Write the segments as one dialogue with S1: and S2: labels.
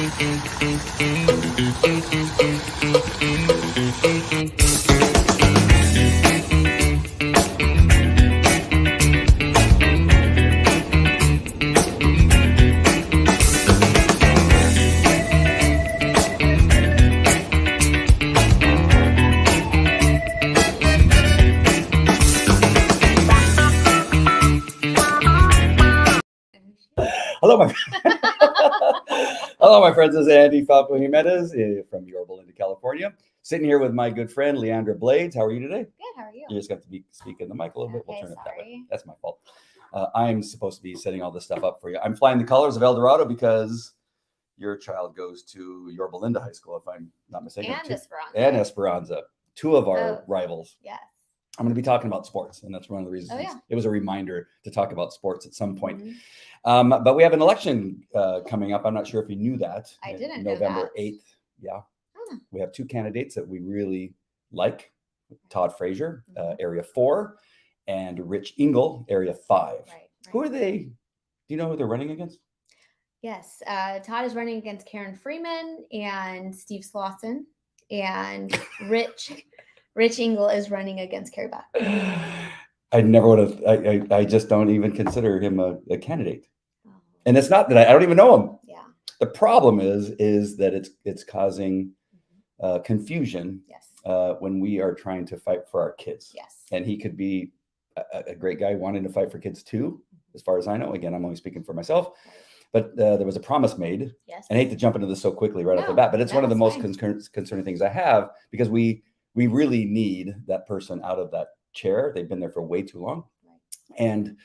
S1: Hello, my hello, my friends. This is Andy Falco Jimenez from Yorba Linda, California. Sitting here with my good friend Leandra Blades. How are you today?
S2: Good. How are you?
S1: You just got to speak in the mic a little bit. We'll
S2: Okay,
S1: turn it that way.
S2: sorry.
S1: That's my fault. I'm supposed to be setting all this stuff up for you. I'm flying the colors of El Dorado because your child goes to Yorba Linda High School, if I'm not mistaken.
S2: And Esperanza.
S1: And Esperanza, two of our rivals.
S2: Yes.
S1: I'm going to be talking about sports, and that's one of the reasons it was a reminder to talk about sports at some point.
S2: Mm-hmm.
S1: But we have an election coming up. I'm not sure if you knew that.
S2: I didn't
S1: November
S2: know that.
S1: 8th. Yeah. We have two candidates that we really like. Todd Frazier, Area 4, and Rich Engel, Area 5.
S2: Right.
S1: Who are they? Do you know who they're running against?
S2: Yes. Todd is running against Karen Freeman and Steve Slauson, and Rich Engel is running against Carrie Buck.
S1: I never would have. I just don't even consider him a candidate.
S2: Oh.
S1: And it's not that I don't even know him.
S2: Yeah.
S1: The problem is that it's causing confusion.
S2: Yes.
S1: When we are trying to fight for our kids.
S2: Yes.
S1: And he could be a great guy wanting to fight for kids too, as far as I know. Again, I'm only speaking for myself. Right. But there was a promise made.
S2: Yes.
S1: And I hate to jump into this so quickly right off the bat, but it's one of the most concerning things I have, because we really need that person out of that chair. They've been there for way too long. Right. And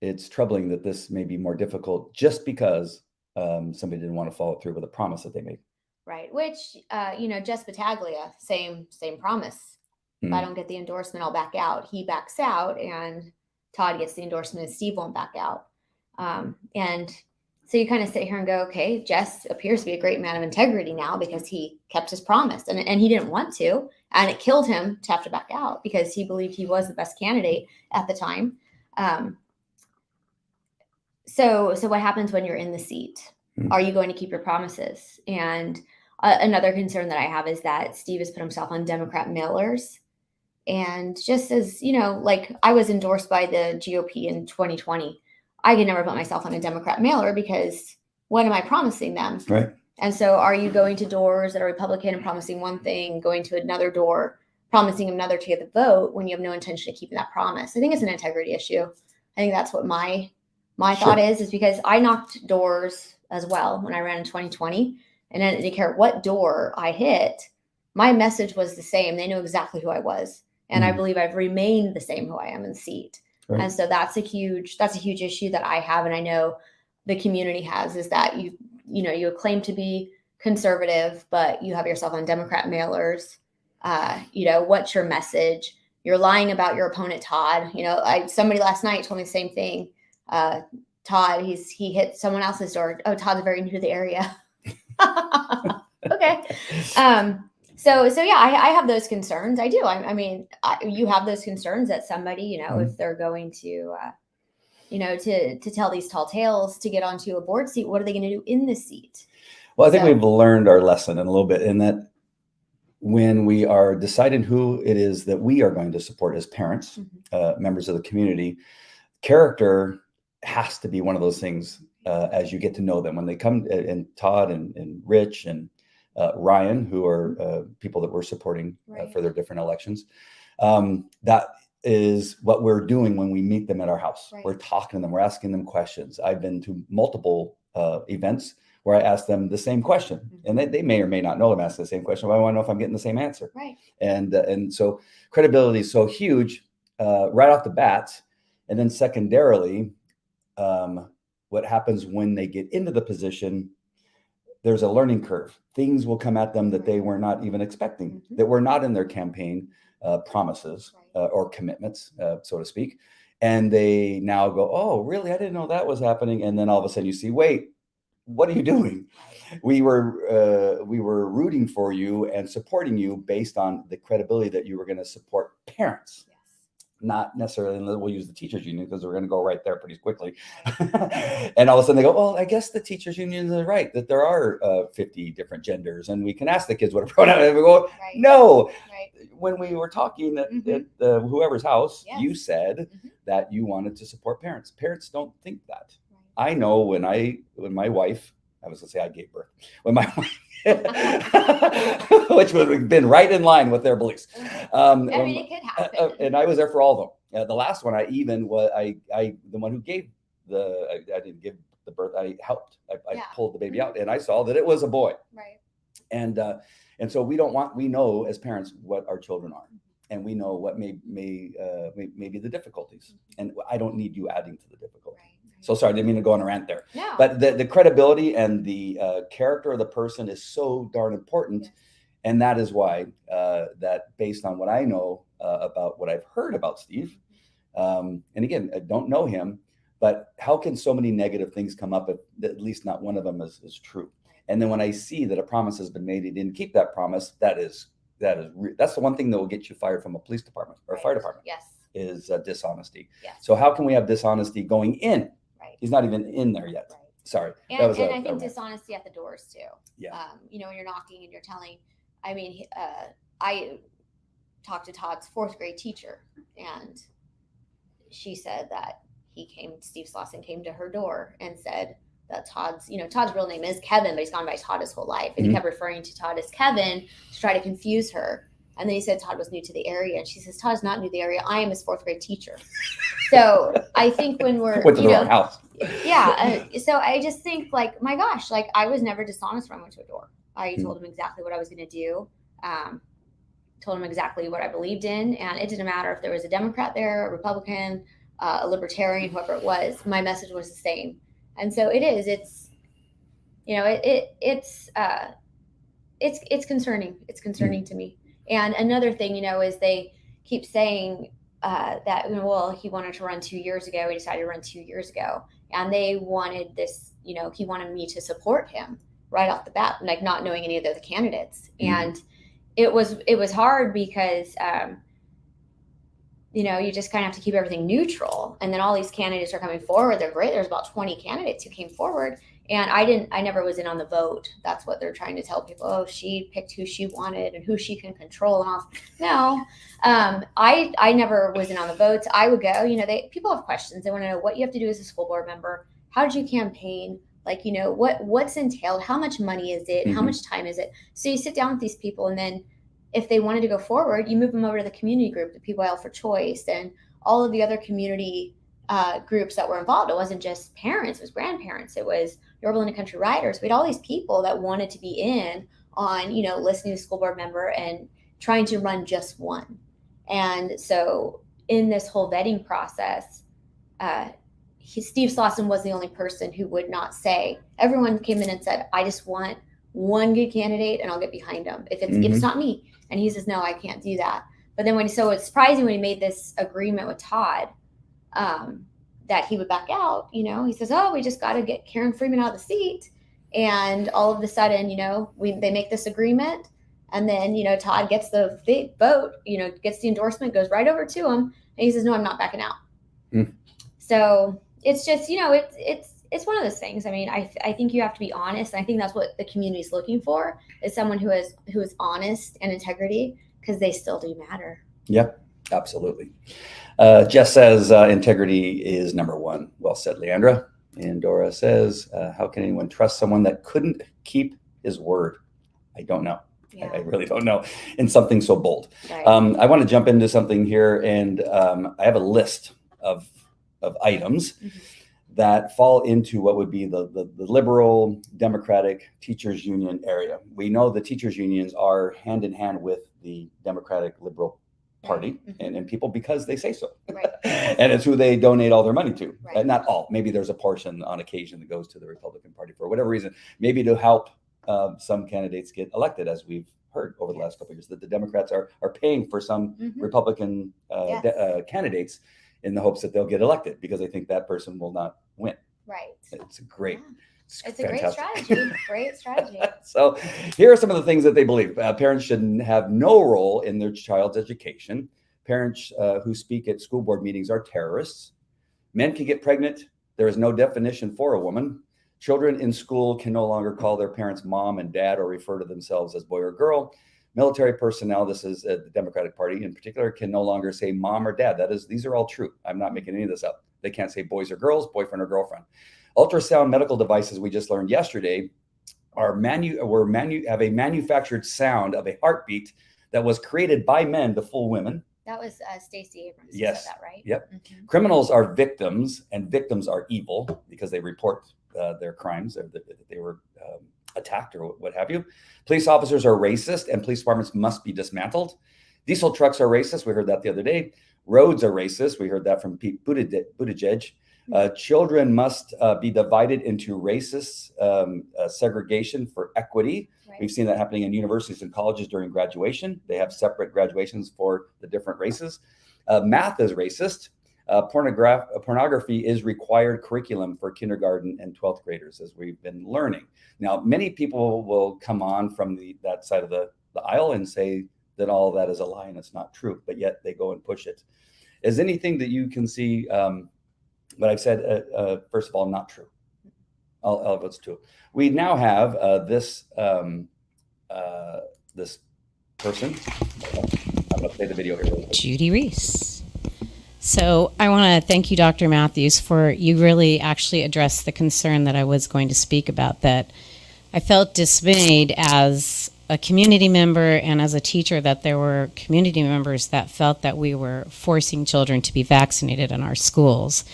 S1: it's troubling that this may be more difficult just because somebody didn't want to follow through with a promise that they made.
S2: Right. Which, Jess Battaglia, same promise. If I don't get the endorsement, I'll back out. He backs out, and Todd gets the endorsement, and Steve won't back out. And so you kind of sit here and go, okay, Jess appears to be a great man of integrity now because he kept his promise, and he didn't want to, and it killed him to have to back out because he believed he was the best candidate at the time. So what happens when you're in the seat? Are you going to keep your promises? And another concern that I have is that Steve has put himself on Democrat mailers. And just as, like I was endorsed by the GOP in 2020, I could never put myself on a Democrat mailer because what am I promising them?
S1: Right.
S2: And so are you going to doors that are Republican and promising one thing, going to another door, promising another to get the vote when you have no intention of keeping that promise? I think it's an integrity issue. I think that's what my thought is because I knocked doors as well when I ran in 2020. And I didn't care what door I hit. My message was the same. They knew exactly who I was. And I believe I've remained the same who I am in the seat. Right. And so that's a huge issue that I have. And I know the community has, is that you claim to be conservative, but you have yourself on Democrat mailers. What's your message? You're lying about your opponent, Todd. Somebody last night told me the same thing. Todd, he hit someone else's door. Oh, Todd's very new to the area. Okay. So yeah, I have those concerns. I do. You have those concerns that somebody, if they're going to, to tell these tall tales to get onto a board seat, what are they going to do in the seat?
S1: Well, I think we've learned our lesson in a little bit in that when we are deciding who it is that we are going to support as parents, members of the community, character has to be one of those things as you get to know them. When they come, and Todd and Rich and Ryan, who are people that we're supporting for their different elections, that is what we're doing when we meet them at our house. Right. We're talking to them. We're asking them questions. I've been to multiple events where I ask them the same question, and they may or may not know I'm asking the same question, but I want to know if I'm getting the same answer.
S2: Right.
S1: And so credibility is so huge right off the bat. And then secondarily, what happens when they get into the position, there's a learning curve. Things will come at them that they were not even expecting, that were not in their campaign promises or commitments, so to speak. And they now go, oh, really? I didn't know that was happening. And then all of a sudden you see, wait, what are you doing? We were rooting for you and supporting you based on the credibility that you were going to support parents. Yes. not necessarily, and we'll use the teachers union because we're going to go right there pretty quickly. And all of a sudden they go, well, I guess the teachers union is right that there are 50 different genders and we can ask the kids what a pronoun is. And we go, no. When we were talking at whoever's house, you said that you wanted to support parents. Parents don't think that. I know when my wife, I was going to say I gave birth, when my wife, which would have been right in line with their beliefs.
S2: I mean, it could happen.
S1: And I was there for all of them. The last one, I the one who gave I didn't give the birth. I helped. I pulled the baby out, and I saw that it was a boy.
S2: Right.
S1: And so we know as parents what our children are, and we know what may be the difficulties, and I don't need you adding to the difficulty. Right. So sorry, I didn't mean to go on a rant there.
S2: No.
S1: But the credibility and the character of the person is so darn important. Yes. And that is why that based on what I know about what I've heard about Steve, and again, I don't know him, but how can so many negative things come up if at least not one of them is true? And then when I see that a promise has been made, he didn't keep that promise, that's the one thing that will get you fired from a police department or a fire department.
S2: Yes.
S1: Is dishonesty.
S2: Yes.
S1: So how can we have dishonesty going in? He's not even in there yet. Right. Sorry.
S2: And I think dishonesty at the doors too.
S1: Yeah.
S2: When you're knocking and you're telling, I talked to Todd's 4th grade teacher, and she said that Steve Slauson came to her door and said that Todd's real name is Kevin, but he's gone by Todd his whole life. And he kept referring to Todd as Kevin to try to confuse her. And then he said Todd was new to the area. And she says, Todd's not new to the area. I am his 4th grade teacher. So I think when we're,
S1: went to the wrong house.
S2: Yeah. So I just think my gosh, I was never dishonest when I went to a door. I told him exactly what I was going to do. Told him exactly what I believed in. And it didn't matter if there was a Democrat there, a Republican, a Libertarian, whoever it was, my message was the same. And so it's concerning. It's concerning to me. And another thing, is they keep saying that, he wanted to run 2 years ago. He decided to run 2 years ago. And they wanted this, he wanted me to support him right off the bat, not knowing any of the other candidates. And it was hard because, you just kind of have to keep everything neutral. And then all these candidates are coming forward. They're great. There's about 20 candidates who came forward. And I never was in on the vote. That's what they're trying to tell people. Oh, she picked who she wanted and who she can control and all. No, I never was in on the votes. I would go, people have questions. They want to know what you have to do as a school board member. How did you campaign? What's entailed? How much money is it? How much time is it? So you sit down with these people, and then if they wanted to go forward, you move them over to the community group, the PYL for Choice, and all of the other community groups that were involved. It wasn't just parents, it was grandparents, it was Yorba Linda Country Riders. We had all these people that wanted to be in on, listening to the school board member and trying to run just one. And so in this whole vetting process, Steve Slauson was the only person who would not say. Everyone came in and said, I just want one good candidate and I'll get behind him if it's not me. And he says, no, I can't do that. But then it's surprising when he made this agreement with Todd, that he would back out. He says, oh, we just got to get Karen Freeman out of the seat. And all of a sudden, they make this agreement. And then, Todd gets the vote, gets the endorsement, goes right over to him. And he says, no, I'm not backing out. So it's just, it's one of those things. I think you have to be honest. And I think that's what the community is looking for, is someone who is honest and integrity, because they still do matter.
S1: Yep, absolutely. Jess says integrity is number one. Well said, Leandra. And Dora says, how can anyone trust someone that couldn't keep his word? I don't know. Yeah. I really don't know. In something so bold. Right. I want to jump into something here, and I have a list of items that fall into what would be the liberal Democratic teachers union area. We know the teachers unions are hand in hand with the Democratic Liberal Party and people, because they say so. Right. And it's who they donate all their money to. Right. Not all. Maybe there's a portion on occasion that goes to the Republican Party for whatever reason, maybe to help some candidates get elected, as we've heard over the last couple of years, that the Democrats are paying for some Republican candidates in the hopes that they'll get elected, because they think that person will not win.
S2: Right.
S1: It's a great,
S2: it's a great strategy. Great strategy.
S1: So here are some of the things that they believe. Parents should have no role in their child's education. Parents who speak at school board meetings are terrorists. Men can get pregnant. There is no definition for a woman. Children in school can no longer call their parents mom and dad or refer to themselves as boy or girl. Military personnel, this is the Democratic Party in particular, can no longer say mom or dad. These are all true. I'm not making any of this up. They can't say boys or girls, boyfriend or girlfriend. Ultrasound medical devices, we just learned yesterday, have a manufactured sound of a heartbeat that was created by men to fool women.
S2: That was Stacey Abrams.
S1: Yes.
S2: Said that, right?
S1: Yep. Mm-hmm. Criminals are victims, and victims are evil because they report their crimes, or that they were attacked or what have you. Police officers are racist, and police departments must be dismantled. Diesel trucks are racist. We heard that the other day. Roads are racist. We heard that from Pete Buttigieg. Children must be divided into racist segregation for equity. Right. We've seen that happening in universities and colleges during graduation. They have separate graduations for the different races. Math is racist. Pornography is required curriculum for kindergarten and 12th graders, as we've been learning. Now, many people will come on from that side of the aisle and say that all of that is a lie and it's not true, but yet they go and push it. Is anything that you can see what I've said, first of all, not true? All of it's true. We now have this person. I'm going to play the video here.
S3: Judy Reese. So I want to thank you, Dr. Matthews, for you really actually addressed the concern that I was going to speak about, that I felt dismayed as a community member and as a teacher that there were community members that felt that we were forcing children to be vaccinated in our schools.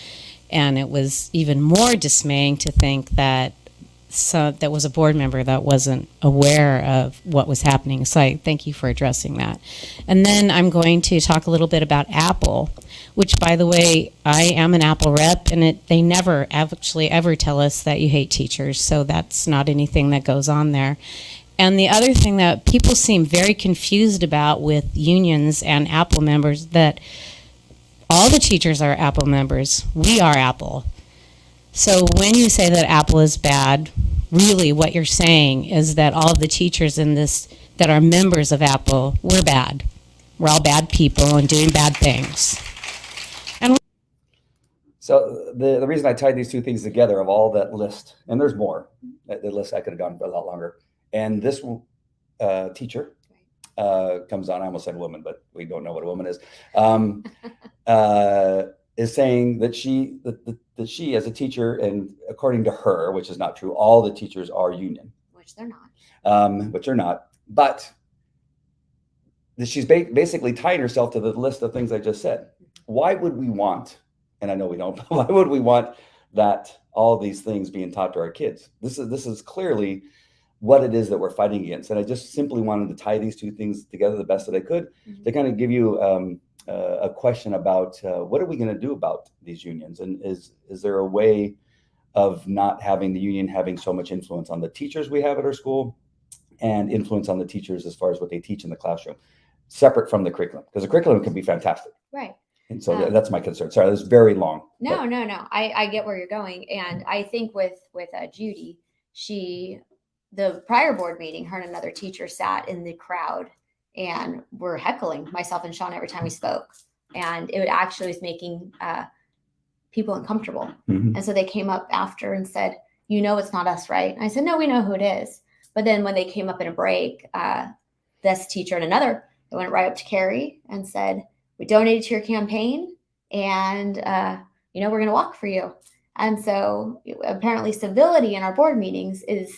S3: And it was even more dismaying to think that there was a board member that wasn't aware of what was happening. So I thank you for addressing that. And then I'm going to talk a little bit about Apple, which, by the way, I am an Apple rep, and they never actually ever tell us that you hate teachers. So that's not anything that goes on there. And the other thing that people seem very confused about with unions and Apple members, that all the teachers are Apple members. We are Apple. So when you say that Apple is bad, really what you're saying is that all of the teachers in this that are members of Apple, we're bad. We're all bad people and doing bad things.
S1: So the reason I tied these two things together, of all that list, and there's more, the list I could have gone for a lot longer. And this teacher comes on, I almost said woman, but we don't know what a woman is saying that she as a teacher, and according to her, which is not true, all the teachers are union.
S2: Which they're not.
S1: Which they're not. But she's basically tied herself to the list of things I just said. Why would we want, and I know we don't, but why would we want that all these things being taught to our kids? This is clearly what it is that we're fighting against. And I just simply wanted to tie these two things together the best that I could to kind of give you a question about what are we going to do about these unions? And is there a way of not having the union having so much influence on the teachers we have at our school and influence on the teachers as far as what they teach in the classroom, separate from the curriculum? Because the curriculum can be fantastic.
S2: Right.
S1: And so that's my concern. Sorry, that's very long.
S2: No. I get where you're going. And I think with Judy, the prior board meeting, her and another teacher sat in the crowd and were heckling myself and Sean every time we spoke. And it actually was making people uncomfortable. Mm-hmm. And so they came up after and said, it's not us, right? And I said, no, we know who it is. But then when they came up in a break, this teacher and another, they went right up to Carrie and said, we donated to your campaign and, we're going to walk for you. And so apparently civility in our board meetings is,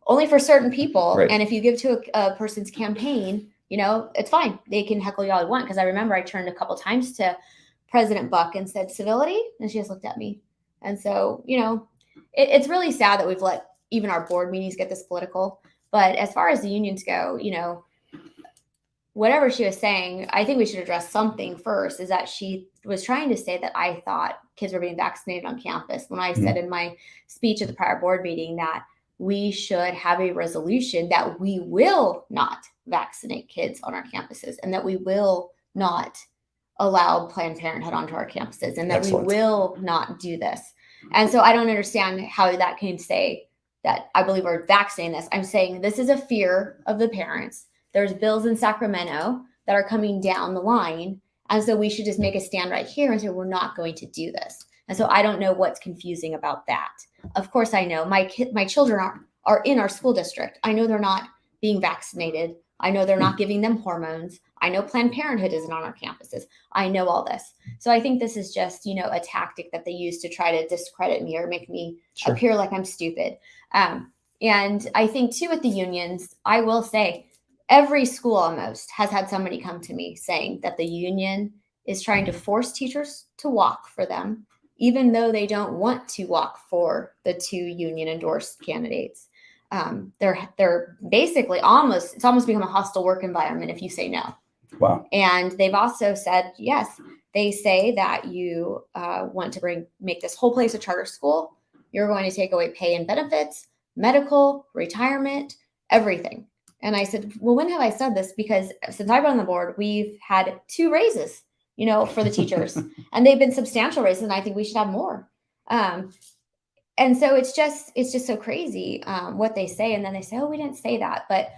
S2: only for certain people. Right. And if you give to a person's campaign, it's fine. They can heckle you all they want. Because I remember I turned a couple times to President Buck and said, civility? And she just looked at me. And so, it's really sad that we've let even our board meetings get this political. But as far as the unions go, whatever she was saying, I think we should address something first, is that she was trying to say that I thought kids were being vaccinated on campus. When I said in my speech at the prior board meeting that we should have a resolution that we will not vaccinate kids on our campuses and that we will not allow Planned Parenthood onto our campuses and that Excellent. We will not do this. And so I don't understand how that can say that I believe we're vaccinating this. I'm saying this is a fear of the parents. There's bills in Sacramento that are coming down the line. And so we should just make a stand right here and say, we're not going to do this. And so I don't know what's confusing about that. Of course, I know my children are in our school district. I know they're not being vaccinated. I know they're not giving them hormones. I know Planned Parenthood isn't on our campuses. I know all this. So I think this is just, a tactic that they use to try to discredit me or make me appear like I'm stupid. And I think too, with the unions, I will say every school almost has had somebody come to me saying that the union is trying to force teachers to walk for them, even though they don't want to walk for the 2 union endorsed candidates. They're basically it's almost become a hostile work environment if you say no.
S1: Wow.
S2: And they've also said, yes, they say that you want to make this whole place a charter school. You're going to take away pay and benefits, medical, retirement, everything. And I said, well, when have I said this? Because since I've been on the board, we've had 2 raises, for the teachers, and they've been substantial raises. And I think we should have more. And so it's just so crazy what they say. And then they say, oh, we didn't say that. But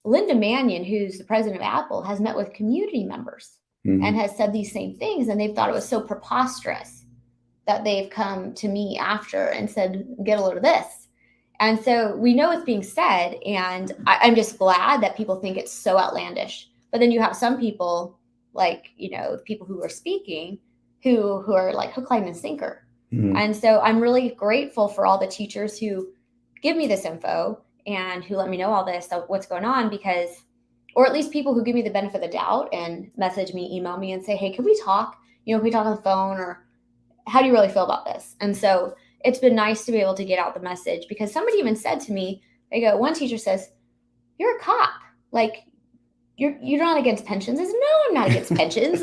S2: Linda Mannion, who's the president of Apple, has met with community members and has said these same things. And they've thought it was so preposterous that they've come to me after and said, get a load of this. And so we know it's being said. And I'm just glad that people think it's so outlandish. But then you have some people like, people who are speaking who are like hook, line, and sinker. And so I'm really grateful for all the teachers who give me this info and who let me know all this, what's going on, or at least people who give me the benefit of the doubt and message me, email me and say, hey, can we talk? Can we talk on the phone, or how do you really feel about this? And so it's been nice to be able to get out the message, because somebody even said to me, one teacher says, you're a cop. Like, you're not against pensions. I said, no, I'm not against pensions.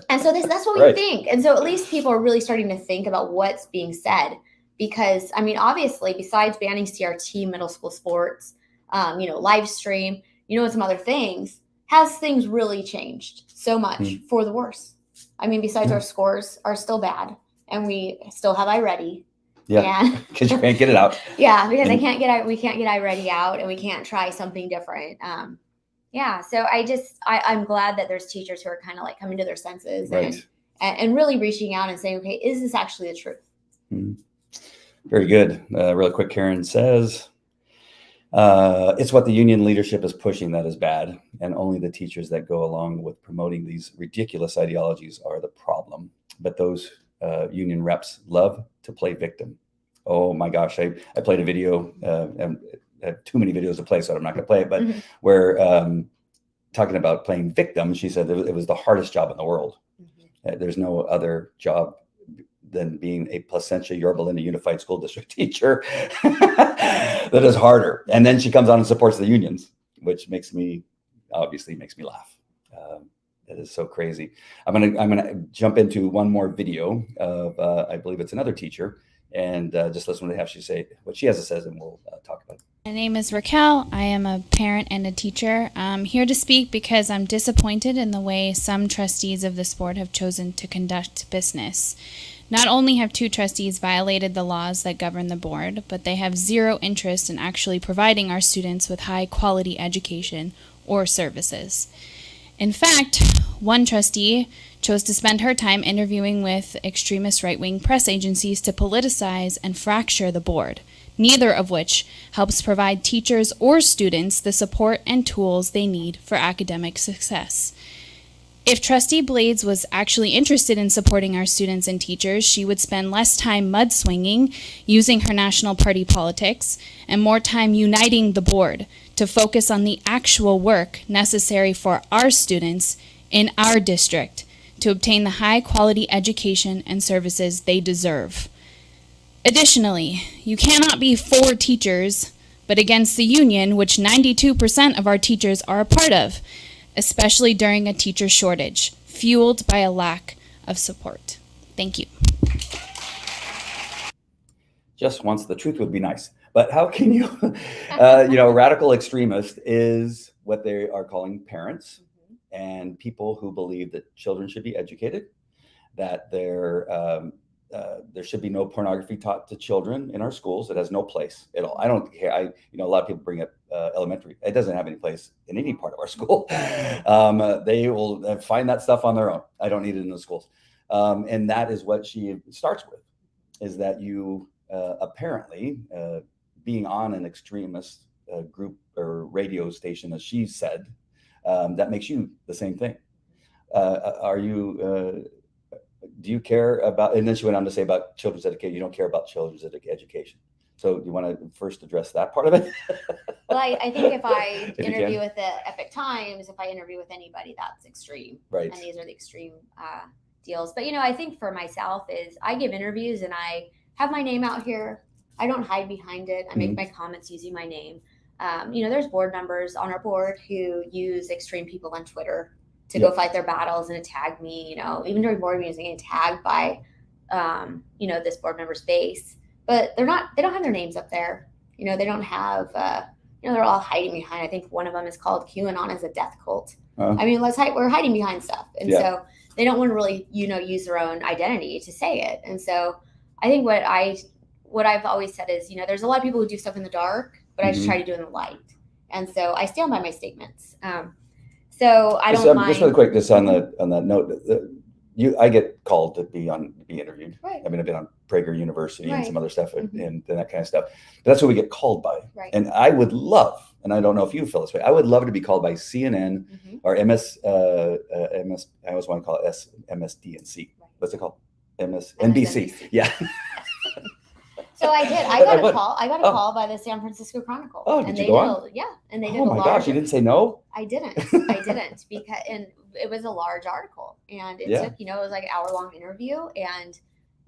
S2: And so that's what we think. And so at least people are really starting to think about what's being said, because, obviously, besides banning CRT, middle school sports, live stream, and some other things, has things really changed so much for the worse? Besides our scores are still bad, and we still have iReady.
S1: Yeah, because you can't get it out.
S2: Yeah, because we can't get iReady out, and we can't try something different. So I'm glad that there's teachers who are kind of like coming to their senses and really reaching out and saying, okay, is this actually the truth?
S1: Very good. Really quick, Karen says, it's what the union leadership is pushing that is bad, and only the teachers that go along with promoting these ridiculous ideologies are the problem. But those union reps love to play victim. Oh my gosh, I played a video, and I have too many videos to play, so I'm not going to play it, but where talking about playing victim, she said it was the hardest job in the world. There's no other job than being a Placentia Yorba Linda Unified School District teacher that is harder. And then she comes on and supports the unions, which obviously makes me laugh. It is so crazy. I'm gonna jump into one more video of I believe it's another teacher, and just listen to what she has to say, and we'll talk about it.
S4: My name is Raquel. I am a parent and a teacher. I'm here to speak because I'm disappointed in the way some trustees of this board have chosen to conduct business. Not only have 2 trustees violated the laws that govern the board, but they have zero interest in actually providing our students with high-quality education or services. In fact, one trustee chose to spend her time interviewing with extremist right-wing press agencies to politicize and fracture the board, neither of which helps provide teachers or students the support and tools they need for academic success. If Trustee Blades was actually interested in supporting our students and teachers, she would spend less time mudslinging, using her national party politics, and more time uniting the board to focus on the actual work necessary for our students in our district to obtain the high-quality education and services they deserve. Additionally, you cannot be for teachers, but against the union, which 92% of our teachers are a part of, especially during a teacher shortage, fueled by a lack of support. Thank you.
S1: Just once, the truth would be nice. But how can you, radical extremist is what they are calling parents and people who believe that children should be educated, that their there should be no pornography taught to children in our schools. It has no place at all. I don't care. A lot of people bring up elementary. It doesn't have any place in any part of our school. They will find that stuff on their own. I don't need it in the schools. And that is what she starts with, is that you apparently being on an extremist group or radio station, as she said, that makes you the same thing. Do you care about, and then she went on to say about children's education, you don't care about children's education. So do you want to first address that part of it?
S2: Well, I think if I
S1: If you
S2: interview
S1: can.
S2: with the Epic Times, if I interview with anybody, that's extreme.
S1: Right.
S2: And these are the extreme deals. But, I think for myself is I give interviews and I have my name out here. I don't hide behind it. I make my comments using my name. There's board members on our board who use extreme people on Twitter to go fight their battles and to tag me, even during board meetings, getting tagged by, this board member's base, but they don't have their names up there. They don't have, they're all hiding behind, I think one of them is called QAnon as a death cult. I mean, we're hiding behind stuff. And so they don't want to really, use their own identity to say it. And so I think what I've always said is, there's a lot of people who do stuff in the dark, but I just try to do it in the light. And so I stand by my statements. So I don't mind.
S1: Just really quick, just on that note, I get called to be interviewed.
S2: Right.
S1: I mean, I've been on Prager University and
S2: Right.
S1: some other stuff and that kind of stuff. But that's what we get called by.
S2: Right.
S1: And I would love, and I don't know if you feel this way, I would love to be called by CNN or MS. I always want to call it MSDNC.
S2: Right.
S1: What's it called? NBC. Yeah.
S2: So I did. I got a call. I got a call by the San Francisco Chronicle.
S1: Oh, did you go on?
S2: Yeah, and they did
S1: Oh my gosh, you didn't say no?
S2: I didn't because it was a large article, and it took it was like an hour-long interview, and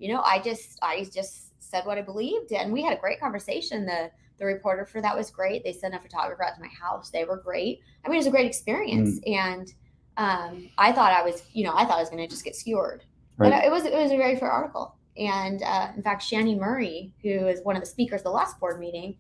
S2: I just said what I believed, and we had a great conversation. The reporter for that was great. They sent a photographer out to my house. They were great. I mean, it was a great experience, and I thought I was going to just get skewered, but it was a very fair article. And in fact, Shani Murray, who is one of the speakers of the last board meeting,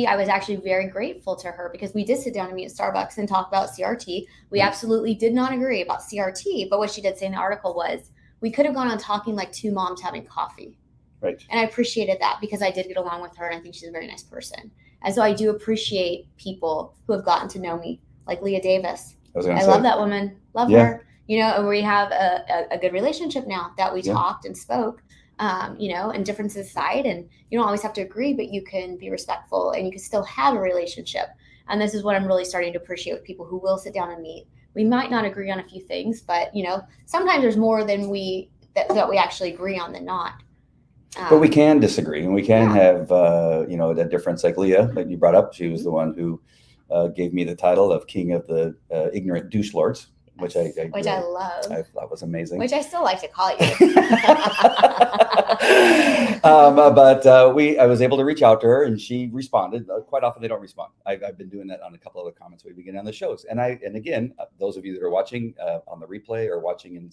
S2: I was actually very grateful to her because we did sit down and meet at Starbucks and talk about CRT. We absolutely did not agree about CRT, but what she did say in the article was we could have gone on talking like two moms having coffee.
S1: Right.
S2: And I appreciated that because I did get along with her and I think she's a very nice person. And so I do appreciate people who have gotten to know me, like Leah Davis. I love that woman. Love her. And we have a good relationship now that we talked and spoke, and differences aside. And you don't always have to agree, but you can be respectful and you can still have a relationship. And this is what I'm really starting to appreciate with people who will sit down and meet. We might not agree on a few things, but, sometimes there's more than that we actually agree on than not.
S1: But we can disagree and we can have, a difference like Leah, that you brought up. She was the one who gave me the title of King of the Ignorant Douche Lords. Which I
S2: love.
S1: I thought was amazing.
S2: Which I still like to call you.
S1: But I was able to reach out to her, and she responded. Quite often they don't respond. I've been doing that on a couple other comments we begin on the shows. And again, those of you that are watching on the replay or watching in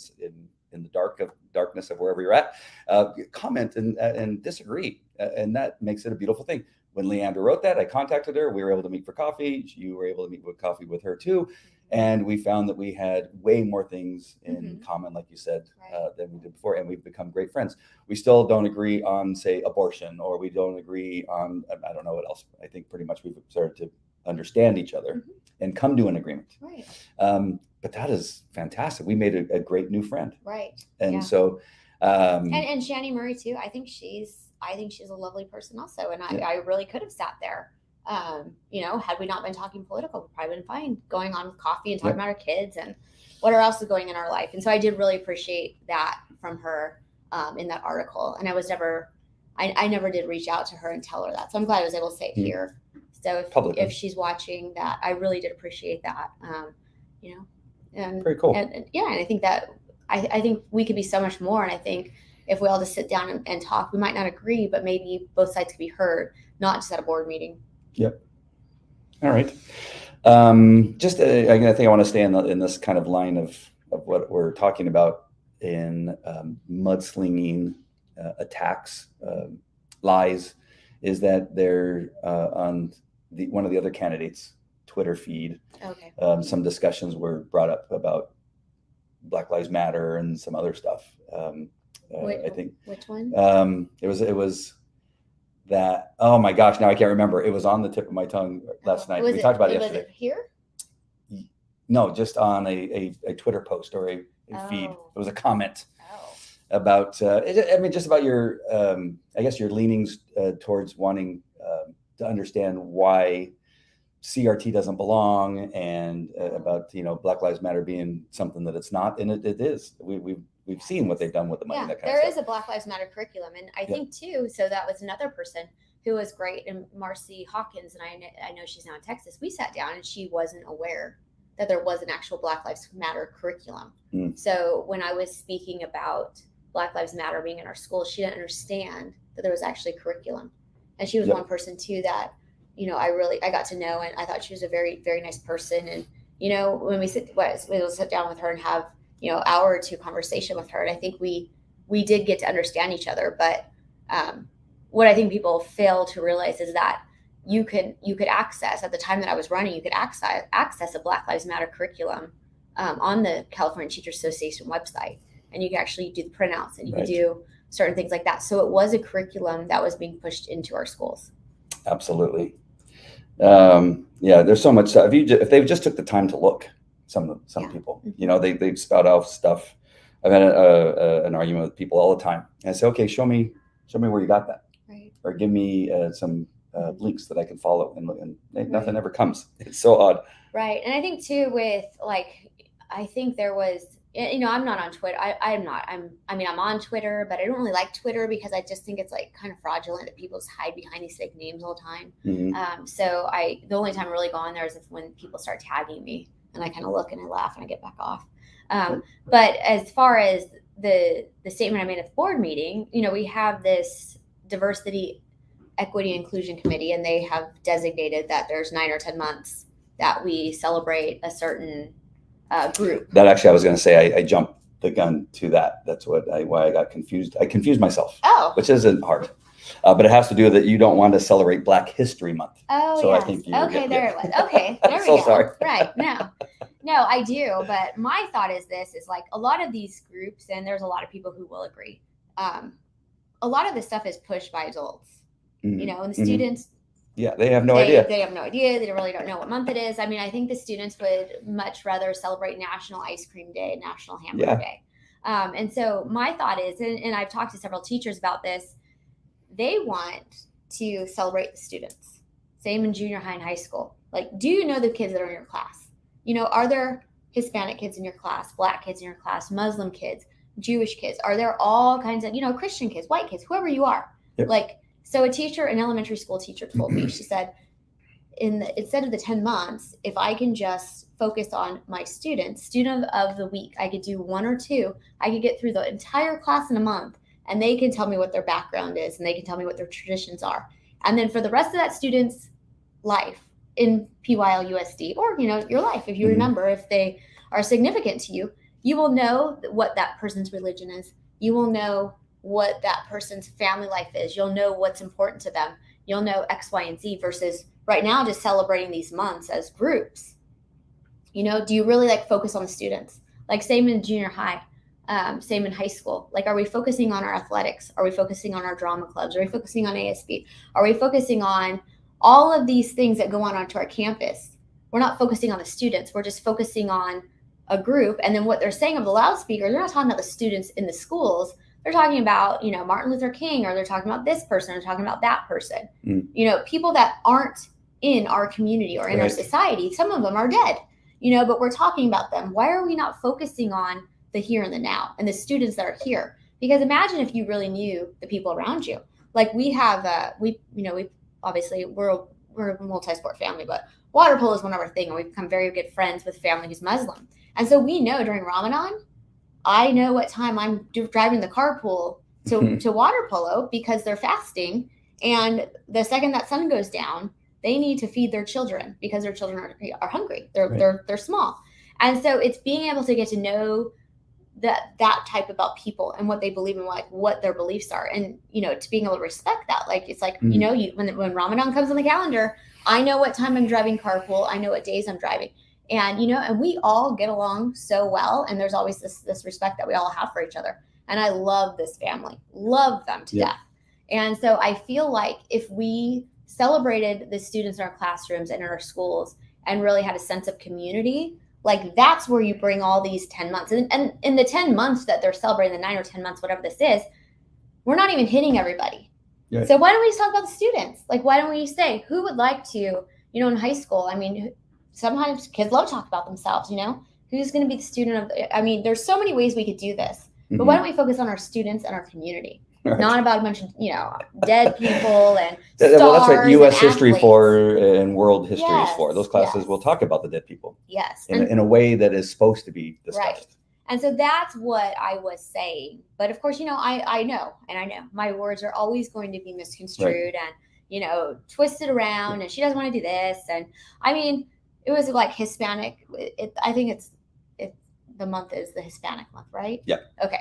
S1: the darkness of wherever you're at, comment and disagree, and that makes it a beautiful thing. When Leandra wrote that, I contacted her. We were able to meet for coffee. You were able to meet for coffee with her too. And we found that we had way more things in common, like you said, than we did before. And we've become great friends. We still don't agree on, say, abortion, or we don't agree on, I don't know what else. I think pretty much we've started to understand each other and come to an agreement.
S2: Right.
S1: But that is fantastic. We made a great new friend.
S2: Right.
S1: And so.
S2: And Shani Murray too. I think she's a lovely person also. And I really could have sat there. Had we not been talking political, we'd probably been fine going on with coffee and talking about our kids and whatever else is going in our life. And so I did really appreciate that from her in that article. And I never did reach out to her and tell her that. So I'm glad I was able to say it here. So if she's watching that, I really did appreciate that. And
S1: very cool.
S2: And I think that I think we could be so much more. And I think if we all just sit down and talk, we might not agree, but maybe both sides could be heard, not just at a board meeting.
S1: Yep. All right. Just I think I want to stay in this kind of line of what we're talking about in mudslinging attacks, lies, is that they're on one of the other candidates' Twitter feed.
S2: Okay.
S1: Some discussions were brought up about Black Lives Matter and some other stuff. I think.
S2: Which one?
S1: It was that, oh my gosh, now I can't remember. It was on the tip of my tongue last night. We talked about it yesterday.
S2: Was it here?
S1: No, just on a Twitter post or a feed.
S2: Oh.
S1: It was a comment
S2: Oh.
S1: about, just about your, I guess your leanings towards wanting to understand why CRT doesn't belong, and about, Black Lives Matter being something that it's not, and it is. We've seen what they've done with the money.
S2: Yeah,
S1: that kind
S2: there
S1: of
S2: is
S1: stuff.
S2: a Black Lives Matter curriculum, and I think too. So that was another person who was great, and Marcy Hawkins, and I know she's now in Texas. We sat down, and she wasn't aware that there was an actual Black Lives Matter curriculum. So when I was speaking about Black Lives Matter being in our school, she didn't understand that there was actually curriculum, and she was one person too that I got to know, and I thought she was a very, very nice person. And when we sit down with her and have hour or two conversation with her, and I think we did get to understand each other. But what I think people fail to realize is that you could access, at the time that I was running, you could access a Black Lives Matter curriculum on the California Teachers Association website, and you could actually do the printouts, and you could do certain things like that. So it was a curriculum that was being pushed into our schools.
S1: Absolutely. There's so much stuff. If they just took the time to look, some people, they spout out stuff. I've had an argument with people all the time, and I say, okay, show me where you got that,
S2: right?
S1: Or give me some links that I can follow, and nothing ever comes. It's so odd,
S2: right? And I think too, with I think there was, I'm not on Twitter. I'm on Twitter, but I don't really like Twitter because I just think it's kind of fraudulent that people just hide behind these fake names all the time.
S1: Mm-hmm.
S2: So the only time I really go on there is when people start tagging me, and I kind of look and I laugh and I get back off. But as far as the statement I made at the board meeting, we have this diversity, equity, inclusion committee, and they have designated that there's 9 or 10 months that we celebrate a certain group.
S1: That actually, I was going to say, I jumped the gun to that. That's why I got confused. I confused myself.
S2: Oh,
S1: which isn't hard, but it has to do with that you don't want to celebrate Black History Month.
S2: Oh,
S1: so
S2: yes.
S1: I think
S2: It was. Okay, there we
S1: so
S2: go.
S1: Sorry.
S2: Right. No, I do. But my thought is this: is a lot of these groups, and there's a lot of people who will agree. A lot of this stuff is pushed by adults.
S1: Mm-hmm.
S2: And the students.
S1: Yeah, they have no idea.
S2: They have no idea. They really don't know what month it is. I think the students would much rather celebrate National Ice Cream Day, National Hamburger Day. And so my thought is, and I've talked to several teachers about this, they want to celebrate the students. Same in junior high and high school. Do you know the kids that are in your class? Are there Hispanic kids in your class, Black kids in your class, Muslim kids, Jewish kids? Are there all kinds of, Christian kids, white kids, whoever you are?
S1: Yep.
S2: So a teacher, an elementary school teacher told me, she said, instead of the 10 months, if I can just focus on my student of the week, I could do 1 or 2, I could get through the entire class in a month, and they can tell me what their background is, and they can tell me what their traditions are. And then for the rest of that student's life in PYLUSD, or, your life, if you remember, if they are significant to you, you will know what that person's religion is. You will know what that person's family life is. You'll know what's important to them. You'll know X, Y, and Z, versus right now just celebrating these months as groups. Do you really focus on the students? Same in junior high, same in high school. Are we focusing on our athletics? Are we focusing on our drama clubs? Are we focusing on ASB? Are we focusing on all of these things that go on onto our campus? We're not focusing on the students. We're just focusing on a group. And then what they're saying of the loudspeakers, they're not talking about the students in the schools. They're talking about, Martin Luther King, or they're talking about this person, or talking about that person. People that aren't in our community or in our society. Some of them are dead, but we're talking about them. Why are we not focusing on the here and the now and the students that are here? Because imagine if you really knew the people around you. We have, we obviously we're a multi-sport family, but water polo is one of our thing, and we've become very good friends with family who's Muslim. And so we know during Ramadan, I know what time I'm driving the carpool to water polo, because they're fasting. And the second that sun goes down, they need to feed their children because their children are hungry. They're small. And so it's being able to get to know that type about people and what they believe in, what their beliefs are. And, to being able to respect that, it's when Ramadan comes on the calendar, I know what time I'm driving carpool. I know what days I'm driving. And, and we all get along so well. And there's always this respect that we all have for each other. And I love this family, love them to death. And so I feel like if we celebrated the students in our classrooms and in our schools and really had a sense of community, like that's where you bring all these 10 months. And in the 10 months that they're celebrating, the 9 or 10 months, whatever this is, we're not even hitting everybody.
S1: Yeah.
S2: So why don't we just talk about the students? Like, why don't we say, who would like to, in high school, I mean, sometimes kids love to talk about themselves, who's going to be the student of, there's so many ways we could do this, but why don't we focus on our students and our community? Right. Not about a bunch of, dead people and stars. Well, that's what
S1: U.S. history for and world history is for. Those classes will talk about the dead people.
S2: Yes.
S1: In a way that is supposed to be discussed.
S2: Right. And so that's what I was saying. But of course, I know my words are always going to be misconstrued and, twisted around, and she doesn't want to do this. And it was like Hispanic. I think it's the month is the Hispanic month, right?
S1: Yeah.
S2: Okay.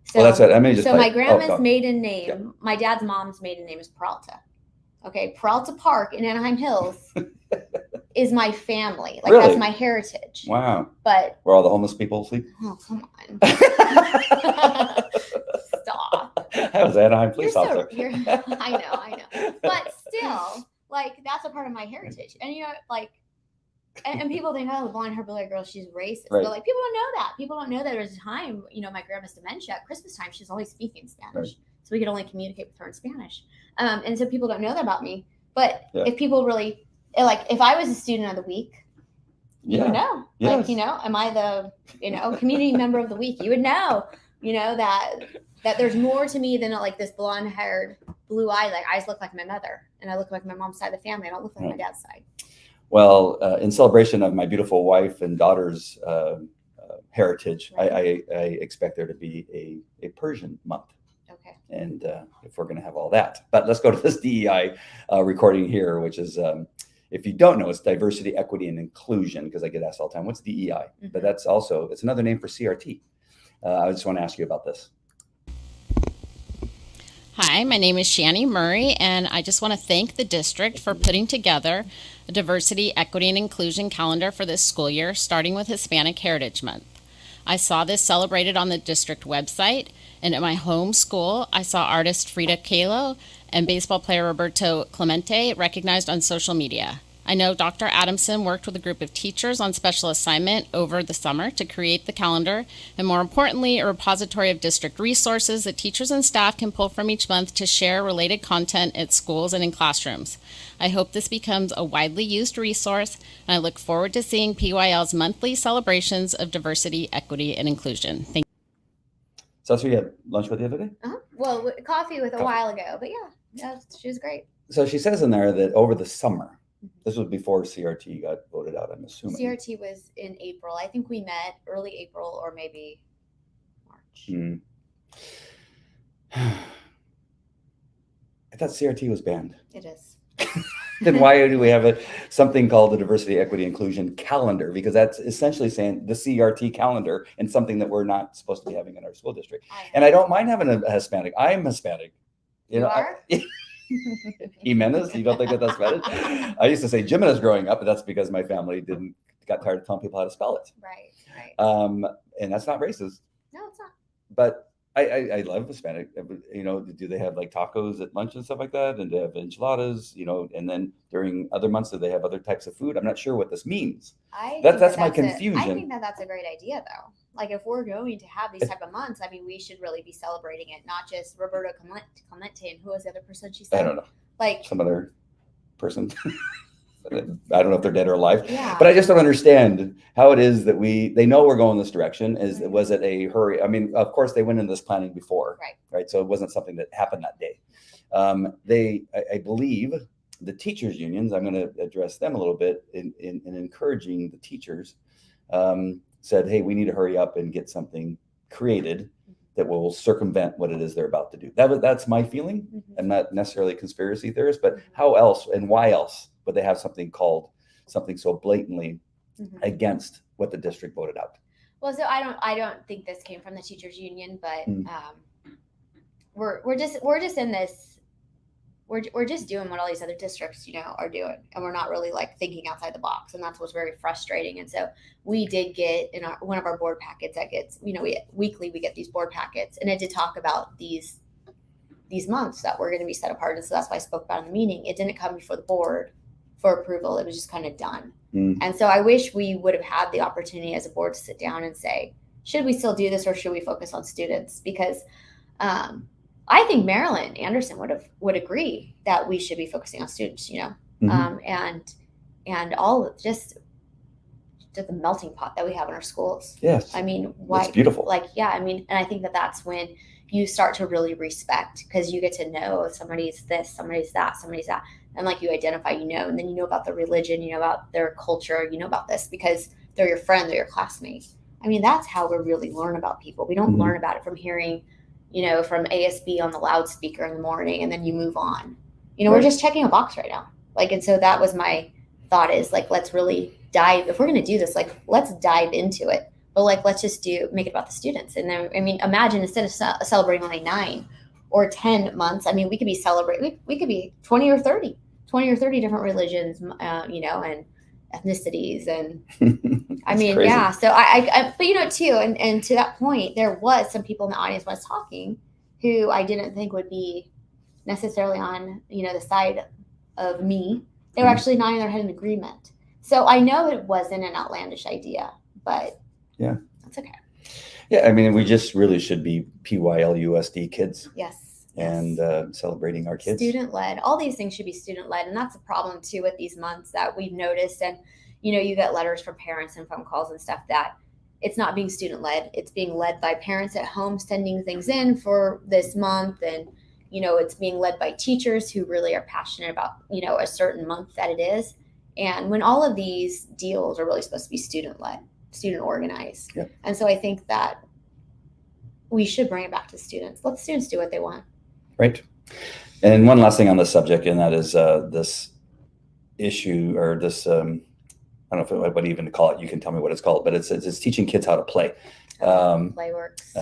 S2: So,
S1: well, that's it.
S2: My grandma's maiden name, my dad's mom's maiden name is Peralta. Okay. Peralta Park in Anaheim Hills is my family. Like, really? That's my heritage.
S1: Wow.
S2: But
S1: where all the homeless people sleep?
S2: Oh, come on. Stop.
S1: I was Anaheim police officer.
S2: I know. But still, like, that's a part of my heritage. And, and people think, oh, the blonde-haired blue-eyed girl, she's racist. Right. But, like, people don't know that. People don't know that there's a time, my grandma's dementia, at Christmas time, she's only speaking Spanish. Right. So we could only communicate with her in Spanish. And so people don't know that about me. But if people really, like, if I was a student of the week, you would know. Yes. Like, am I the, community member of the week? You would know, that there's more to me than like this blonde-haired, blue-eyed, like, I just look like my mother. And I look like my mom's side of the family. I don't look like my dad's side.
S1: Well, in celebration of my beautiful wife and daughter's heritage, right. I expect there to be a Persian month.
S2: Okay.
S1: And if we're going to have all that. But let's go to this DEI recording here, which is, if you don't know, it's diversity, equity, and inclusion, because I get asked all the time, what's DEI? Mm-hmm. But that's also, it's another name for CRT. I just want to ask you about this.
S3: Hi, my name is Shani Murray, and I just want to thank the district for putting together a diversity, equity, and inclusion calendar for this school year, starting with Hispanic Heritage Month. I saw this celebrated on the district website, and at my home school, I saw artist Frida Kahlo and baseball player Roberto Clemente recognized on social media. I know Dr. Adamson worked with a group of teachers on special assignment over the summer to create the calendar, and more importantly, a repository of district resources that teachers and staff can pull from each month to share related content at schools and in classrooms. I hope this becomes a widely used resource, and I look forward to seeing PYL's monthly celebrations of diversity, equity, and inclusion. Thank you.
S1: So that's who you had lunch with the other day?
S2: Uh-huh. Well, coffee with a while ago, but yeah, she was great.
S1: So she says in there that over the summer, this was before CRT got voted out, I'm assuming.
S2: CRT was in April. I think we met early April or maybe March.
S1: I thought CRT was banned.
S2: It is.
S1: Then why do we have something called the Diversity, Equity, Inclusion Calendar? Because that's essentially saying the CRT calendar and something that we're not supposed to be having in our school district. And I don't mind having a Hispanic. I'm Hispanic.
S2: You are?
S1: Jimenez, you don't think that's Spanish? I used to say Jimenez growing up, but that's because my family got tired of telling people how to spell it.
S2: Right.
S1: And that's not racist.
S2: No, it's not.
S1: But I love Hispanic. Do they have like tacos at lunch and stuff like that? And they have enchiladas, and then during other months, do they have other types of food? I'm not sure what this means. That's my confusion.
S2: I think that's a great idea, though. Like, if we're going to have these type of months, we should really be celebrating it, not just Roberto Clemente and who was the other person she said?
S1: I don't know.
S2: Like
S1: some other person. I don't know if they're dead or alive,
S2: but
S1: I just don't understand how it is that they know we're going this direction. Was it a hurry? Of course they went into this planning before, right? So it wasn't something that happened that day. I believe the teachers unions, I'm going to address them a little bit in encouraging the teachers, said, hey, we need to hurry up and get something created that will circumvent what it is they're about to do. That's my feeling. Mm-hmm. I'm not necessarily a conspiracy theorist, but how else and why else would they have something so blatantly against what the district voted out?
S2: Well, so I don't think this came from the teachers union, but we're just in this we're just doing what all these other districts, are doing, and we're not really like thinking outside the box, and that's what's very frustrating. And so we did get in one of our board packets that gets, weekly we get these board packets, and it did talk about these months that were going to be set apart, and so that's why I spoke about in the meeting. It didn't come before the board for approval; it was just kind of done. And so I wish we would have had the opportunity as a board to sit down and say, should we still do this, or should we focus on students? Because I think Marilyn Anderson would agree that we should be focusing on students, and all of just the melting pot that we have in our schools.
S1: Yes.
S2: I mean, why?
S1: It's beautiful.
S2: And I think that's when you start to really respect, because you get to know somebody's this, somebody's that, and like you identify, and then you know about their religion, about their culture, about this because they're your friend, they're your classmate. I mean, that's how we really learn about people. We don't learn about it from hearing, from ASB on the loudspeaker in the morning, and then you move on. We're just checking a box right now. And so that was my thought, is let's really dive. If we're going to do this, let's dive into it. But let's just make it about the students. And then, imagine instead of celebrating only 9 or 10 months, we could be celebrating. We could be 20 or 30 different religions, and ethnicities, and
S1: crazy.
S2: yeah. So I but too, and to that point, there was some people in the audience when I was talking who I didn't think would be necessarily on the side of me. They were actually nodding their head in agreement. So I know it wasn't an outlandish idea, but
S1: yeah,
S2: that's okay.
S1: Yeah, we just really should be PYLUSD kids.
S2: Yes.
S1: And celebrating our kids.
S2: Student-led. All these things should be student-led. And that's a problem, too, with these months that we've noticed. And, you get letters from parents and phone calls and stuff that it's not being student-led. It's being led by parents at home sending things in for this month. And, it's being led by teachers who really are passionate about, a certain month that it is. And when all of these deals are really supposed to be student-led, student-organized.
S1: Yep.
S2: And so I think that we should bring it back to students. Let the students do what they want.
S1: Right. And one last thing on this subject, and that is this issue, or this, I don't know what even to call it. You can tell me what it's called, but it's teaching kids how to play.
S2: Playworks.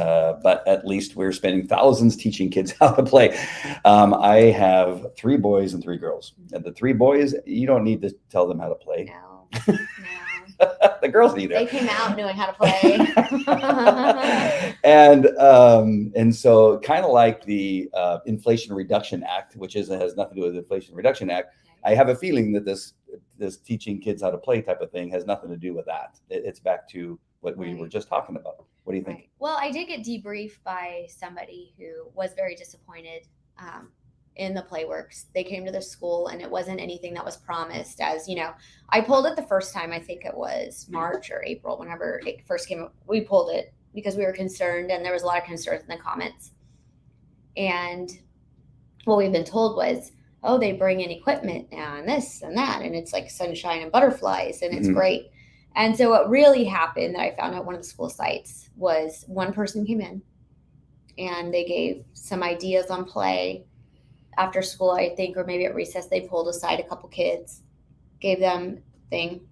S1: But at least we're spending thousands teaching kids how to play. I have 3 boys and 3 girls. And the 3 boys, you don't need to tell them how to play.
S2: No.
S1: The girls need it.
S2: They came out knowing how to play.
S1: And so kind of like the Inflation Reduction Act, which has nothing to do with the Inflation Reduction Act, I have a feeling that this teaching kids how to play type of thing has nothing to do with that. It's back to what we were just talking about. What do you think?
S2: Right. Well, I did get debriefed by somebody who was very disappointed in the Playworks. They came to the school and it wasn't anything that was promised. As I pulled it the first time, I think it was March or April, whenever it first came up. We pulled it because we were concerned, and there was a lot of concerns in the comments. And what we've been told was, oh, they bring in equipment and this and that, and it's like sunshine and butterflies, and it's great. And so what really happened that I found out one of the school sites was one person came in and they gave some ideas on play after school, I think, or maybe at recess. They pulled aside a couple kids, gave them thing.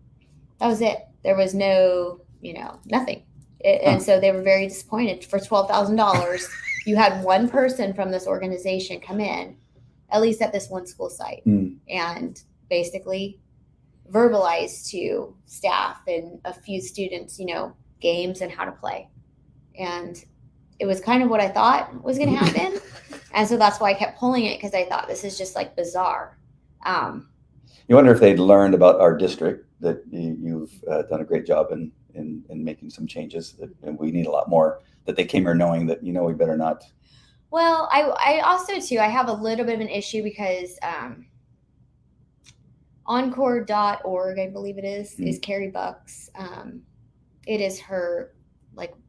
S2: That was it. There was no, nothing. And so they were very disappointed. For $12,000, you had one person from this organization come in, at least at this one school site, and basically verbalize to staff and a few students, games and how to play. And it was kind of what I thought was going to happen. And so that's why I kept pulling it, because I thought this is just bizarre.
S1: You wonder if they'd learned about our district, that you've done a great job in making some changes, and we need a lot more, that they came here knowing that, we better not.
S2: Well, I also, too, I have a little bit of an issue because Encore.org, I believe it is Carrie Buck's. It is her,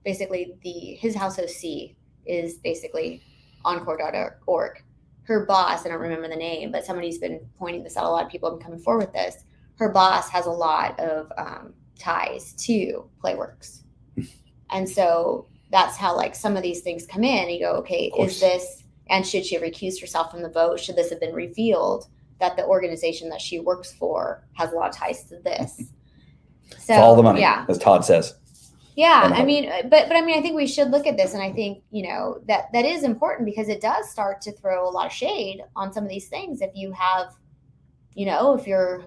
S2: basically his house OC is basically Encore.org. Her boss, I don't remember the name, but somebody's been pointing this out. A lot of people have been coming forward with this. Her boss has a lot of ties to Playworks. And so that's how some of these things come in. You go, okay, is this, and should she have recused herself from the vote? Should this have been revealed that the organization that she works for has a lot of ties to this? So
S1: it's all the money,
S2: yeah.
S1: as Todd says.
S2: Yeah,
S1: And
S2: I mean, but I mean, I think we should look at this, and I think that is important because it does start to throw a lot of shade on some of these things if you have, if you're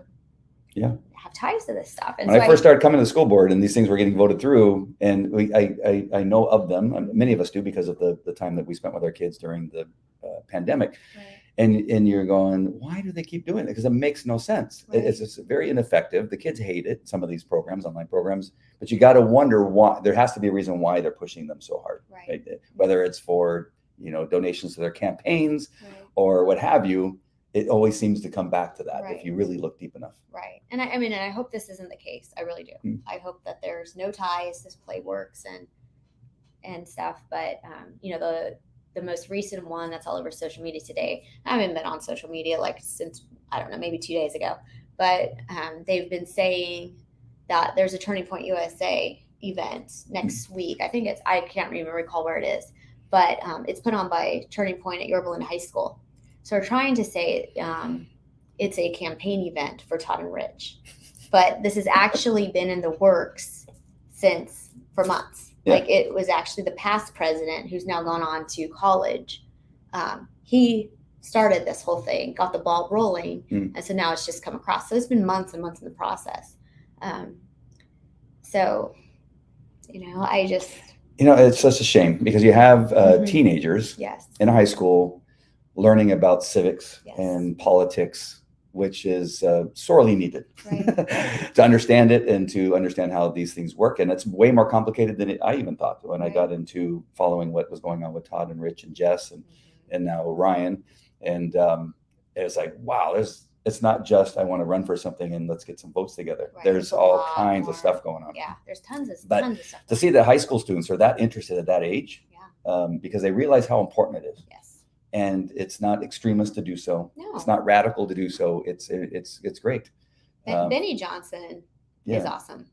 S2: have ties to this stuff. And
S1: when
S2: so
S1: I first started coming to the school board and these things were getting voted through, and I know of them, many of us do because of the time that we spent with our kids during the pandemic.
S2: Right.
S1: And you're going, why do they keep doing it? Because it makes no sense.
S2: Right.
S1: It's just very ineffective. The kids hate it, some of these programs, online programs, but you got to wonder why. There has to be a reason why they're pushing them so hard.
S2: Right.
S1: Whether it's for, donations to their campaigns
S2: Right.
S1: or what have you, it always seems to come back to that
S2: Right.
S1: if you really look deep enough.
S2: Right. And I mean, and I hope this isn't the case. I really do. I hope that there's no ties, this play works and stuff. But, the most recent one that's all over social media today, I haven't been on social media since, I don't know, maybe 2 days ago, but they've been saying that there's a Turning Point USA event next week. I can't even recall where it is, but it's put on by Turning Point at Yorba Linda High School. So we're trying to say it's a campaign event for Todd and Rich, but this has actually been in the works for months.
S1: Yeah.
S2: Like, it was actually the past president who's now gone on to college. He started this whole thing, got the ball rolling, and so now it's just come across. So it's been months and months in the process. So, I just...
S1: it's such a shame because you have teenagers
S2: Yes.
S1: in high school learning about civics
S2: Yes.
S1: and politics, which is sorely needed
S2: Right.
S1: to understand it and to understand how these things work. And it's way more complicated than I even thought when I
S2: Right.
S1: got into following what was going on with Todd and Rich and Jess and now Ryan. And it's like, wow, it's not just I want to run for something and let's get some votes together.
S2: Right.
S1: There's
S2: There's a
S1: all
S2: lot
S1: kinds
S2: more.
S1: of stuff going on.
S2: Yeah, there's tons of
S1: But
S2: stuff.
S1: to see that high school students are that interested at that age,
S2: Yeah.
S1: because they realize how important it is.
S2: Yes.
S1: And it's not extremist to do so.
S2: No.
S1: It's not radical to do so. It's great.
S2: Benny Johnson is awesome.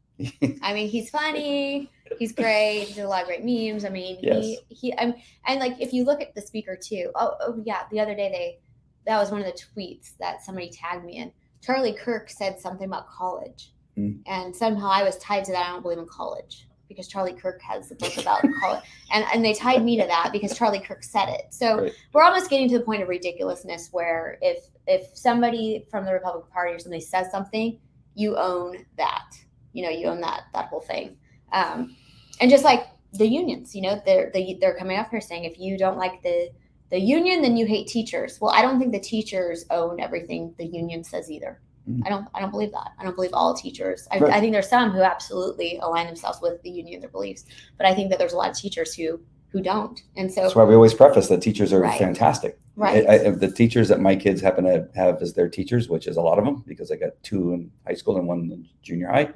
S2: I mean, he's funny. He's great. He did a lot of great memes. I mean,
S1: Yes.
S2: and like, if you look at the speaker too. Oh yeah. The other day that was one of the tweets that somebody tagged me in. Charlie Kirk said something about college, and somehow I was tied to that. I don't believe in college because Charlie Kirk has the book about college, and they tied me to that because Charlie Kirk said it. So
S1: Right.
S2: we're almost getting to the point of ridiculousness where if somebody from the Republican Party or somebody says something, you own that. You own that whole thing. And just like the unions, they're coming up here saying if you don't like the union, then you hate teachers. Well, I don't think the teachers own everything the union says either. I don't believe that. I don't believe all teachers.
S1: Right.
S2: I think there's some who absolutely align themselves with the union, their beliefs, but I think that there's a lot of teachers who don't. And so
S1: that's why we always preface that teachers are
S2: Right.
S1: fantastic.
S2: Right.
S1: The teachers that my kids happen to have as their teachers, which is a lot of them because I got 2 in high school and 1 in junior high.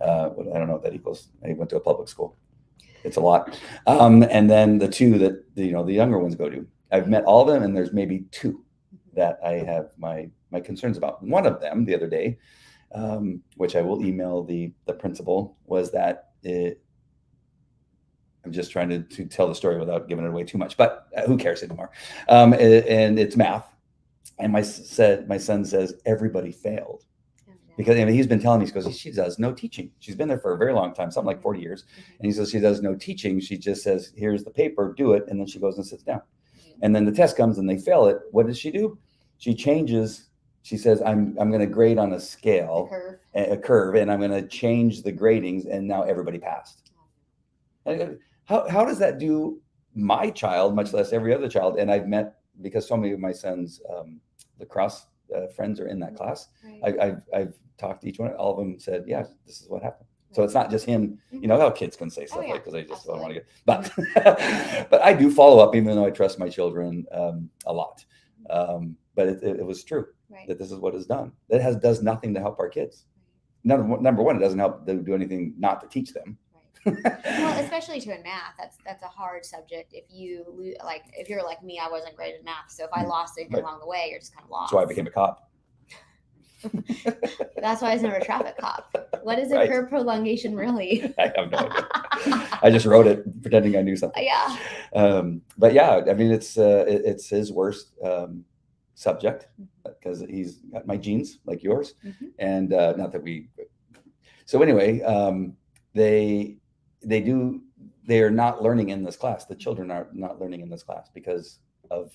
S1: I don't know what that equals. I went to a public school. It's a lot. And then the 2 that the younger ones go to. I've met all of them, and there's maybe 2 that I have my concerns about. One of them the other day, which I will email the principal, was that I'm just trying to tell the story without giving it away too much, but who cares anymore? And it's math. And my son says, everybody failed. Because he's been telling me, he goes, she does no teaching. She's been there for a very long time, something like 40 years. And he says, she does no teaching. She just says, here's the paper, do it. And then she goes and sits down. And then the test comes and they fail it. What does she do? She changes. She says, I'm going to grade on a scale, a curve, and I'm going to change the gradings. And now everybody passed. How does that do my child, much less every other child? And I've met, because so many of my son's lacrosse friends are in that class.
S2: Right.
S1: I've talked to each one. All of them said, yeah, this is what happened. So it's not just him, how kids can say stuff like, because they just don't want to get, but I do follow up, even though I trust my children a lot. But it was true that this is what is done. That does nothing to help our kids. Number one, it doesn't help them do anything not to teach them.
S2: Well, especially in math, that's a hard subject. If you're like me, I wasn't great at math. So if I lost anything along the way, you're just kind of lost.
S1: That's why I became a cop.
S2: That's why I was never a traffic cop. What is a curve prolongation really?
S1: I have no idea. I just wrote it pretending I knew something.
S2: Yeah.
S1: But yeah, I mean, it's his worst subject because he's got my genes like yours, and not that we. So anyway, they are not learning in this class. The children are not learning in this class because of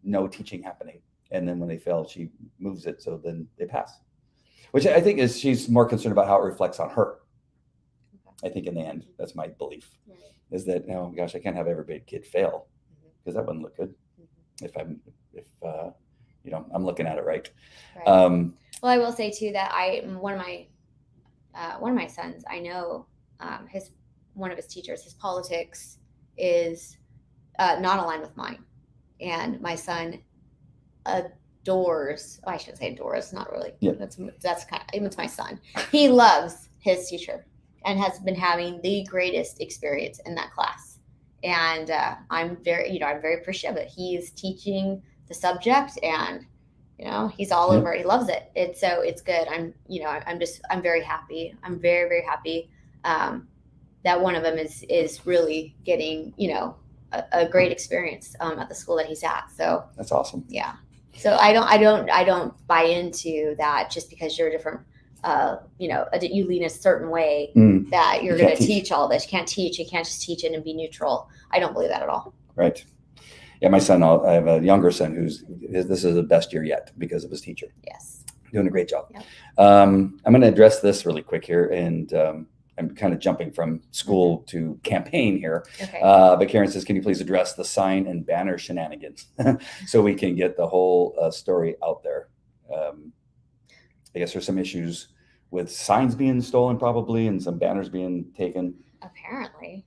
S1: no teaching happening. And then when they fail, she moves it so then they pass, which I think is she's more concerned about how it reflects on her. I think in the end, that's my belief, is that, oh gosh, I can't have every kid fail, because that wouldn't look good if I'm looking at it right.
S2: Well, I will say too that one of my sons, I know one of his teachers, his politics is not aligned with mine, and my son adores. Oh, I shouldn't say adores. Not really.
S1: Yeah.
S2: That's kind of, it's my son. He loves his teacher and has been having the greatest experience in that class. And I'm very appreciative that he's teaching the subject, and he's all over it. He loves it. It's good. I'm very happy. I'm very, very happy that one of them is really getting a great experience at the school that he's at. So
S1: that's awesome.
S2: Yeah. So I don't buy into that just because you're different. You lean a certain way that you're going to teach all this. You can't teach. You can't just teach it and be neutral. I don't believe that at all.
S1: Right. Yeah, my son. I have a younger son this is the best year yet because of his teacher.
S2: Yes.
S1: Doing a great job.
S2: Yep.
S1: I'm going to address this really quick here, and I'm kind of jumping from school to campaign here.
S2: Okay.
S1: But Karen says, can you please address the sign and banner shenanigans so we can get the whole story out there? I guess there's some issues with signs being stolen probably, and some banners being taken.
S2: Apparently.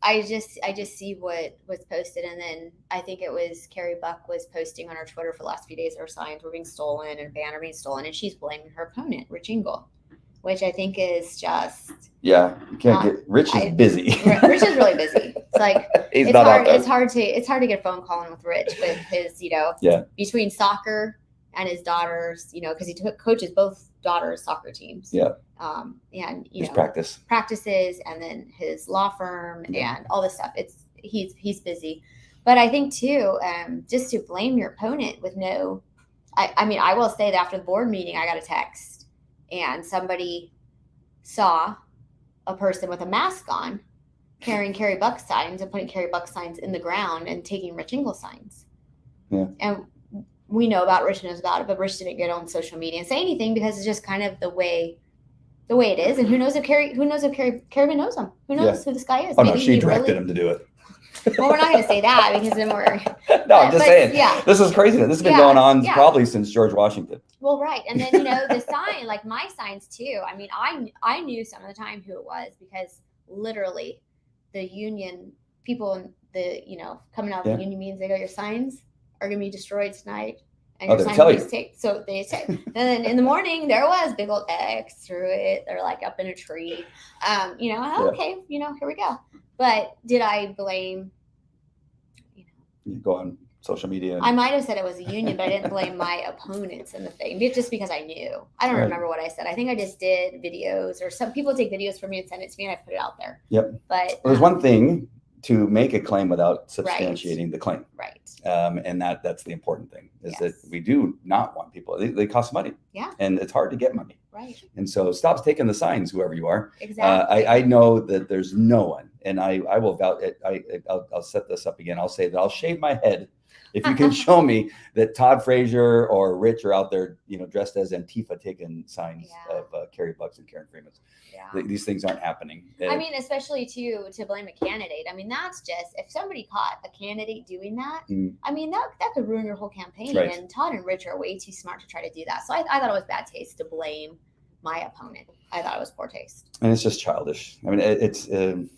S2: I just see what was posted, and then I think it was Carrie Buck was posting on her Twitter for the last few days her signs were being stolen and banner being stolen, and she's blaming her opponent, Rich Engel, which I think is just
S1: you can't get Rich is busy.
S2: Rich is really busy. It's like
S1: it's hard.
S2: It's hard to get a phone call in with Rich with his between soccer and his daughters, because he coaches both daughters' soccer teams.
S1: Yeah.
S2: And
S1: his
S2: practices, and then his law firm and all this stuff. He's busy, but I think too, just to blame your opponent with no, I will say that after the board meeting, I got a text, and somebody saw a person with a mask on carrying Carrie Buck signs and putting Carrie Buck signs in the ground and taking Rich Engel signs.
S1: Yeah.
S2: And we know about Rich knows about it, but Rich didn't get on social media and say anything because it's just kind of the way it is. And who knows if Carrie knows him? Who knows who this guy is?
S1: Oh, maybe she directed him to do it.
S2: Well, we're not going to say that because then we're.
S1: No, I'm just saying.
S2: Yeah.
S1: This is crazy. This has been going on probably since George Washington.
S2: Well, right. And then, the sign, like my signs too. I mean, I knew some of the time who it was because literally the union people, coming out of the union meetings, they go, your signs are going to be destroyed tonight. And your signs will be so they say. And then in the morning, there was big old X through it. They're like up in a tree. Okay, here we go. But did I blame?
S1: You go on social media.
S2: I might have said it was a union, but I didn't blame my opponents in the thing. Just because I knew. I don't remember what I said. I think I just did videos, or some people take videos from me and send it to me, and I put it out there.
S1: Yep.
S2: But
S1: there's one thing to make a claim without substantiating the claim.
S2: Right.
S1: And that's the important thing is that we do not want people. They cost money.
S2: Yeah.
S1: And it's hard to get money.
S2: Right.
S1: And so stop taking the signs, whoever you are.
S2: Exactly.
S1: I know that there's no one, and I will vouch. I'll set this up again. I'll say that I'll shave my head if you can show me that Todd Frazier or Rich are out there, dressed as Antifa taking signs of Carrie Bucks and Karen Freeman's. Yeah. These things aren't happening.
S2: I mean, especially to blame a candidate. I mean, that's just, if somebody caught a candidate doing that, I mean, that could ruin your whole campaign. Right. And Todd and Rich are way too smart to try to do that. So I thought it was bad taste to blame my opponent. I thought it was poor taste.
S1: And it's just childish. I mean,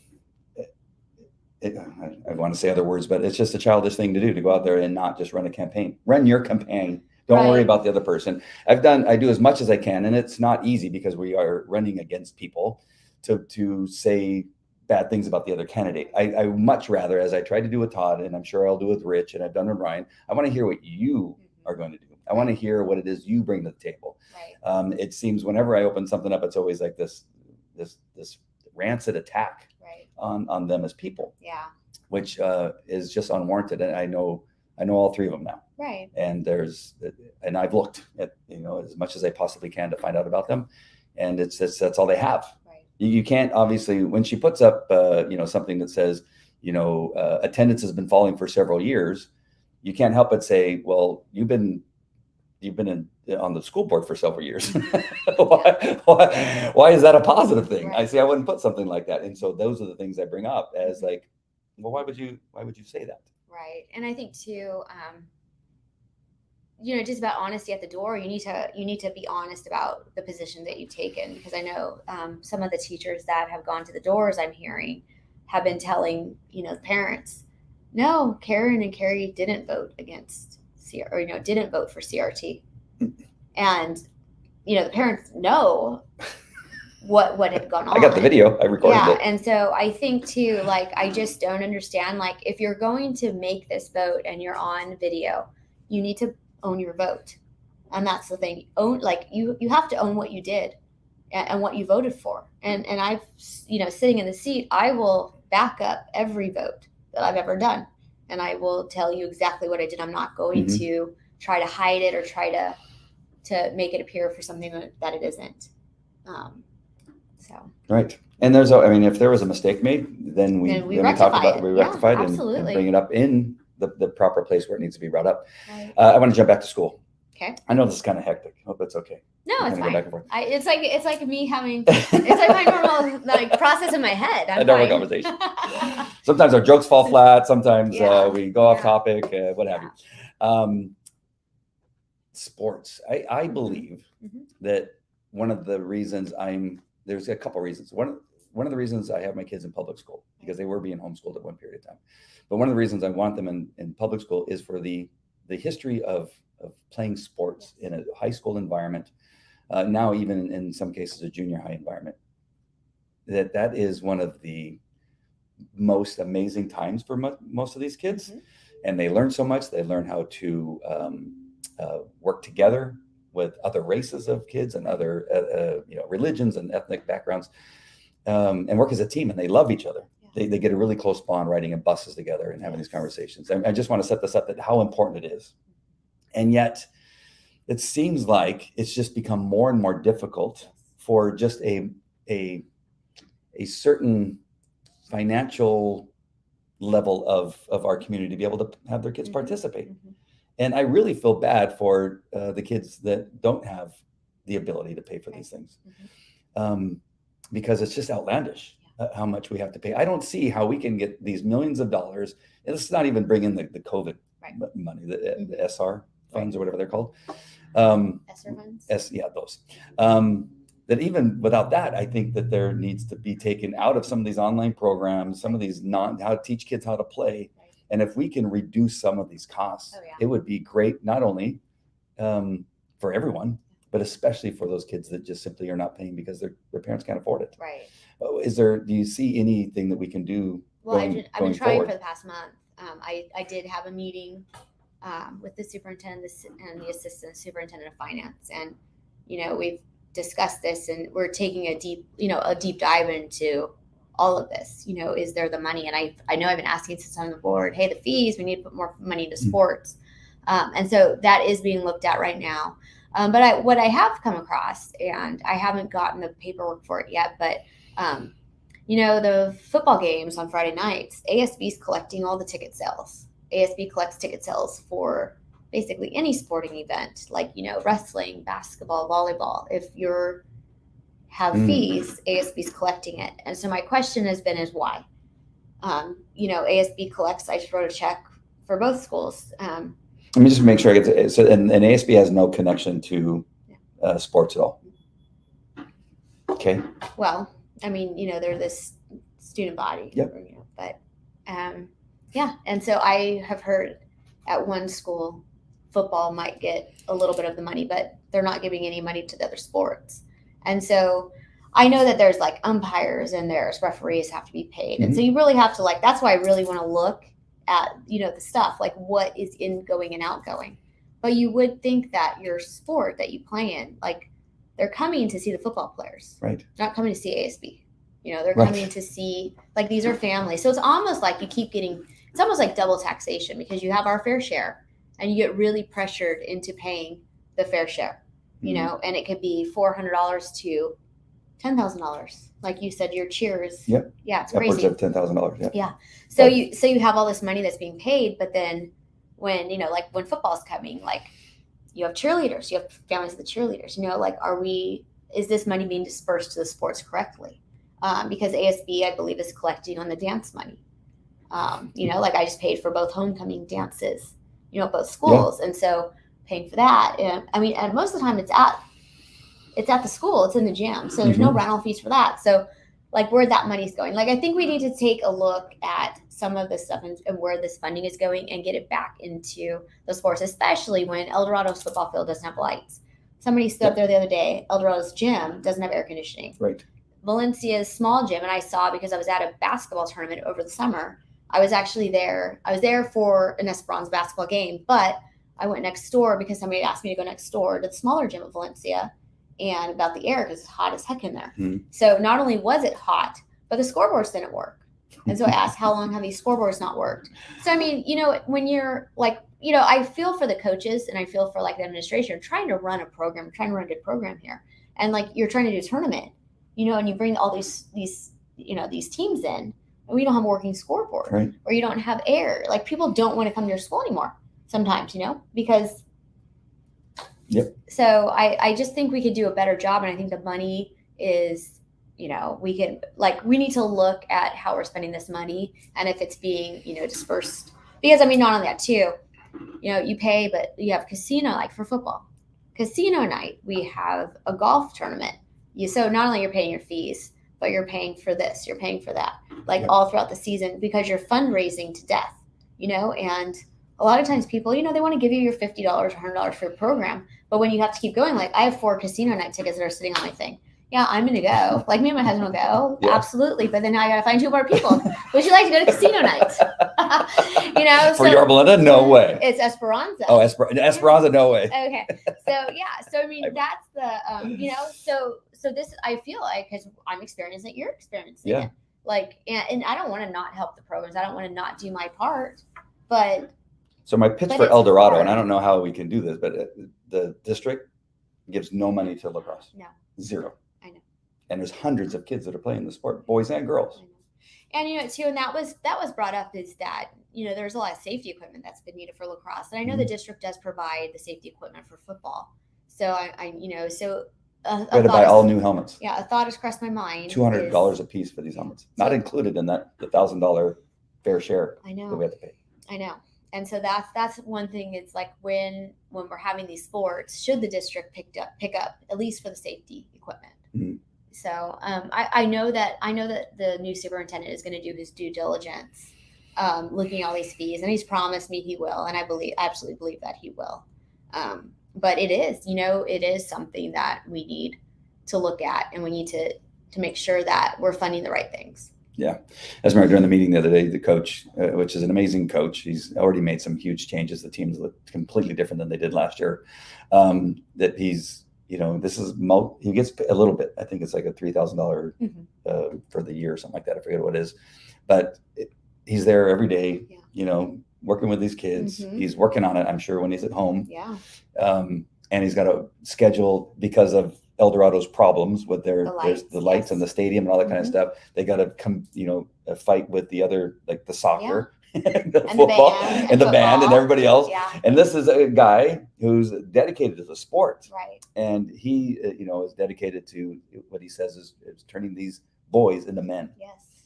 S1: I want to say other words, but it's just a childish thing to do, to go out there and not just run a campaign. Run your campaign. Don't worry about the other person. I do as much as I can, and it's not easy because we are running against people to say bad things about the other candidate. I much rather, as I tried to do with Todd, and I'm sure I'll do with Rich, and I've done with Ryan, I want to hear what you are going to do. I want to hear what it is you bring to the table. Right. It seems whenever I open something up, it's always like this rancid attack on them as people.
S2: Yeah.
S1: Which is just unwarranted. And I know all three of them now.
S2: Right.
S1: And I've looked at, as much as I possibly can to find out about them. And that's all they have.
S2: Right.
S1: You can't, obviously, when she puts up, something that says, attendance has been falling for several years, you can't help but say, well, you've been on the school board for several years. why is that a positive thing?
S2: Right.
S1: I wouldn't put something like that. And so those are the things I bring up as like, well, why would you say that?
S2: Right. And I think too, just about honesty at the door. You need to be honest about the position that you've taken, because I know some of the teachers that have gone to the doors, I'm hearing, have been telling the parents, no, Karen and Carrie didn't vote against didn't vote for CRT, and the parents know what had gone on.
S1: I got the video. I recorded it.
S2: And so I think too, like, I just don't understand, like, if you're going to make this vote and you're on video, you need to own your vote. And that's the thing. You have to own what you did and what you voted for. And I've, sitting in the seat, I will back up every vote that I've ever done. And I will tell you exactly what I did. I'm not going to try to hide it or try to make it appear for something that it isn't.
S1: Right. And if there was a mistake made, then we talk about it. We rectified and bring it up in the proper place where it needs to be brought up.
S2: Right.
S1: I want to jump back to school.
S2: Okay.
S1: I know this is kind of hectic. Hope it's okay.
S2: No, it's fine.
S1: Go back and forth.
S2: It's like me having, it's like my normal process in my head.
S1: A normal conversation. Sometimes our jokes fall flat. Sometimes we go off topic, what have you. Sports. I believe that one of the reasons there's a couple reasons. One of the reasons I have my kids in public school, because they were being homeschooled at one period of time. But one of the reasons I want them in public school is for the history of playing sports in a high school environment. Now, even in some cases, a junior high environment. That is one of the most amazing times for most of these kids. And they learn so much. They learn how to work together with other races of kids and other religions and ethnic backgrounds, and work as a team, and they love each other. They get a really close bond riding in buses together and having these conversations. I just want to set this up, that how important it is. And yet it seems like it's just become more and more difficult for just a certain financial level of our community to be able to have their kids participate. And I really feel bad for the kids that don't have the ability to pay for these things, because it's just outlandish how much we have to pay. I don't see how we can get these millions of dollars, and let's not even bring in the COVID money, the SR funds or whatever they're called.
S2: ESSER funds?
S1: Those. That even without that, I think that there needs to be taken out of some of these online programs, some of these how to teach kids how to play. And if we can reduce some of these costs, it would be great, not only for everyone, but especially for those kids that just simply are not paying because their parents can't afford it.
S2: Right.
S1: Do you see anything that we can do?
S2: Well, I've been trying forward? For the past month. I did have a meeting with the superintendent and the assistant superintendent of finance. And, we've discussed this, and we're taking a deep dive into all of this. Is there the money? And I know I've been asking since on the board, hey, the fees, we need to put more money into sports. And so that is being looked at right now. But what I have come across, and I haven't gotten the paperwork for it yet, but the football games on Friday nights, ASB is collecting all the ticket sales. ASB collects ticket sales for basically any sporting event, like, wrestling, basketball, volleyball. If you're have fees, ASB is collecting it. And so my question is why? ASB collects, I just wrote a check for both schools.
S1: Let me just make sure I get to it. So, and ASB has no connection to sports at all. Okay.
S2: Well, they're this student body.
S1: Yep.
S2: And so I have heard at one school, football might get a little bit of the money, but they're not giving any money to the other sports. And so I know that there's like umpires and there's referees have to be paid. And so you really have to that's why I really want to look at, the stuff, like what is going and outgoing. But you would think that your sport that you play in, like, they're coming to see the football players,
S1: right?
S2: Not coming to see ASB. They're coming to see, like, these are families. So it's almost like it's almost like double taxation, because you have our fair share and you get really pressured into paying the fair share, and it could be $400 to $10,000. Like you said, your cheers.
S1: Yep.
S2: Yeah, it's
S1: Upwards
S2: crazy.
S1: of $10,000. Yeah.
S2: Yeah. So
S1: But-
S2: you have all this money that's being paid, but then when, like when football's coming, like you have cheerleaders, you have families of the cheerleaders, like, is this money being dispersed to the sports correctly? Because ASB, I believe, is collecting on the dance money. Like I just paid for both homecoming dances, at both schools. And so paying for that. And most of the time it's at the school, it's in the gym. So there's no rental fees for that. So like where that money's going, like, I think we need to take a look at some of this stuff and where this funding is going and get it back into the sports, especially when El Dorado's football field doesn't have lights. Somebody stood up there the other day, El Dorado's gym doesn't have air conditioning.
S1: Right.
S2: Valencia's small gym, and I saw, because I was at a basketball tournament over the summer, I was there for an Esperanza basketball game, but I went next door because somebody asked me to go next door to the smaller gym at Valencia and about the air because it's hot as heck in there. So not only was it hot, but the scoreboards didn't work. And so I asked, how long have these scoreboards not worked? So, I mean, when you're like, I feel for the coaches and I feel for like the administration trying to run a program, trying to run a good program here. And like, you're trying to do a tournament, and you bring all these teams in, and we don't have a working scoreboard,
S1: Right.
S2: or you don't have air. Like, people don't want to come to your school anymore sometimes, because.
S1: Yep.
S2: So I just think we could do a better job. And I think the money is, we need to look at how we're spending this money and if it's being, dispersed. Because, not only that too, you pay, but you have casino, like for football, casino night, we have a golf tournament. So not only you're paying your fees, but you're paying for this, you're paying for that, like all throughout the season, because you're fundraising to death, and a lot of times people, they want to give you your $50 or $100 for your program. But when you have to keep going, like I have 4 casino night tickets that are sitting on my thing. Yeah, I'm going to go. Like me and my husband will go. Yeah. Absolutely. But then now I got to find 2 more people. Would you like to go to casino night?
S1: For Yorba Linda? No way.
S2: It's Esperanza.
S1: Oh, Esperanza? No way.
S2: Okay. So, yeah. So, that's the, so this, I feel like, because I'm experiencing it, you're experiencing it. Like, and I don't want to not help the programs. I don't want to not do my part. But.
S1: So my pitch for El Dorado, and I don't know how we can do this, but the district gives no money to lacrosse.
S2: No.
S1: 0.
S2: I know.
S1: And there's hundreds of kids that are playing the sport, boys and girls.
S2: I know. And too, and that was brought up, is that there's a lot of safety equipment that's been needed for lacrosse, and I know the district does provide the safety equipment for football. So I
S1: got to buy all new helmets.
S2: Yeah, a thought has crossed my mind.
S1: $200 a piece for these helmets, not included in the $1,000 fair share.
S2: I know.
S1: That we have to pay.
S2: I know. And so that's one thing. It's like when we're having these sports, should the district pick up at least for the safety equipment?
S1: Mm-hmm.
S2: So I know that the new superintendent is going to do his due diligence, looking at all these fees, and he's promised me he will, and I absolutely believe that he will. But it is something that we need to look at, and we need to make sure that we're funding the right things.
S1: Yeah. As Mary, during the meeting the other day, the coach, which is an amazing coach, he's already made some huge changes. The teams look completely different than they did last year. That he's, he gets a little bit, I think it's like a $3,000 for the year or something like that. I forget what it is, but he's there every day, working with these kids. He's working on it, I'm sure, when he's at home.
S2: Yeah.
S1: And he's got a schedule because of El Dorado's problems with the lights and the stadium and all that kind of stuff. They got to come, fight with the other, like the soccer, the football, and the band and everybody else.
S2: Yeah.
S1: And this is a guy who's dedicated to the sport.
S2: Right.
S1: And he, is dedicated to what he says is turning these boys into men.
S2: Yes.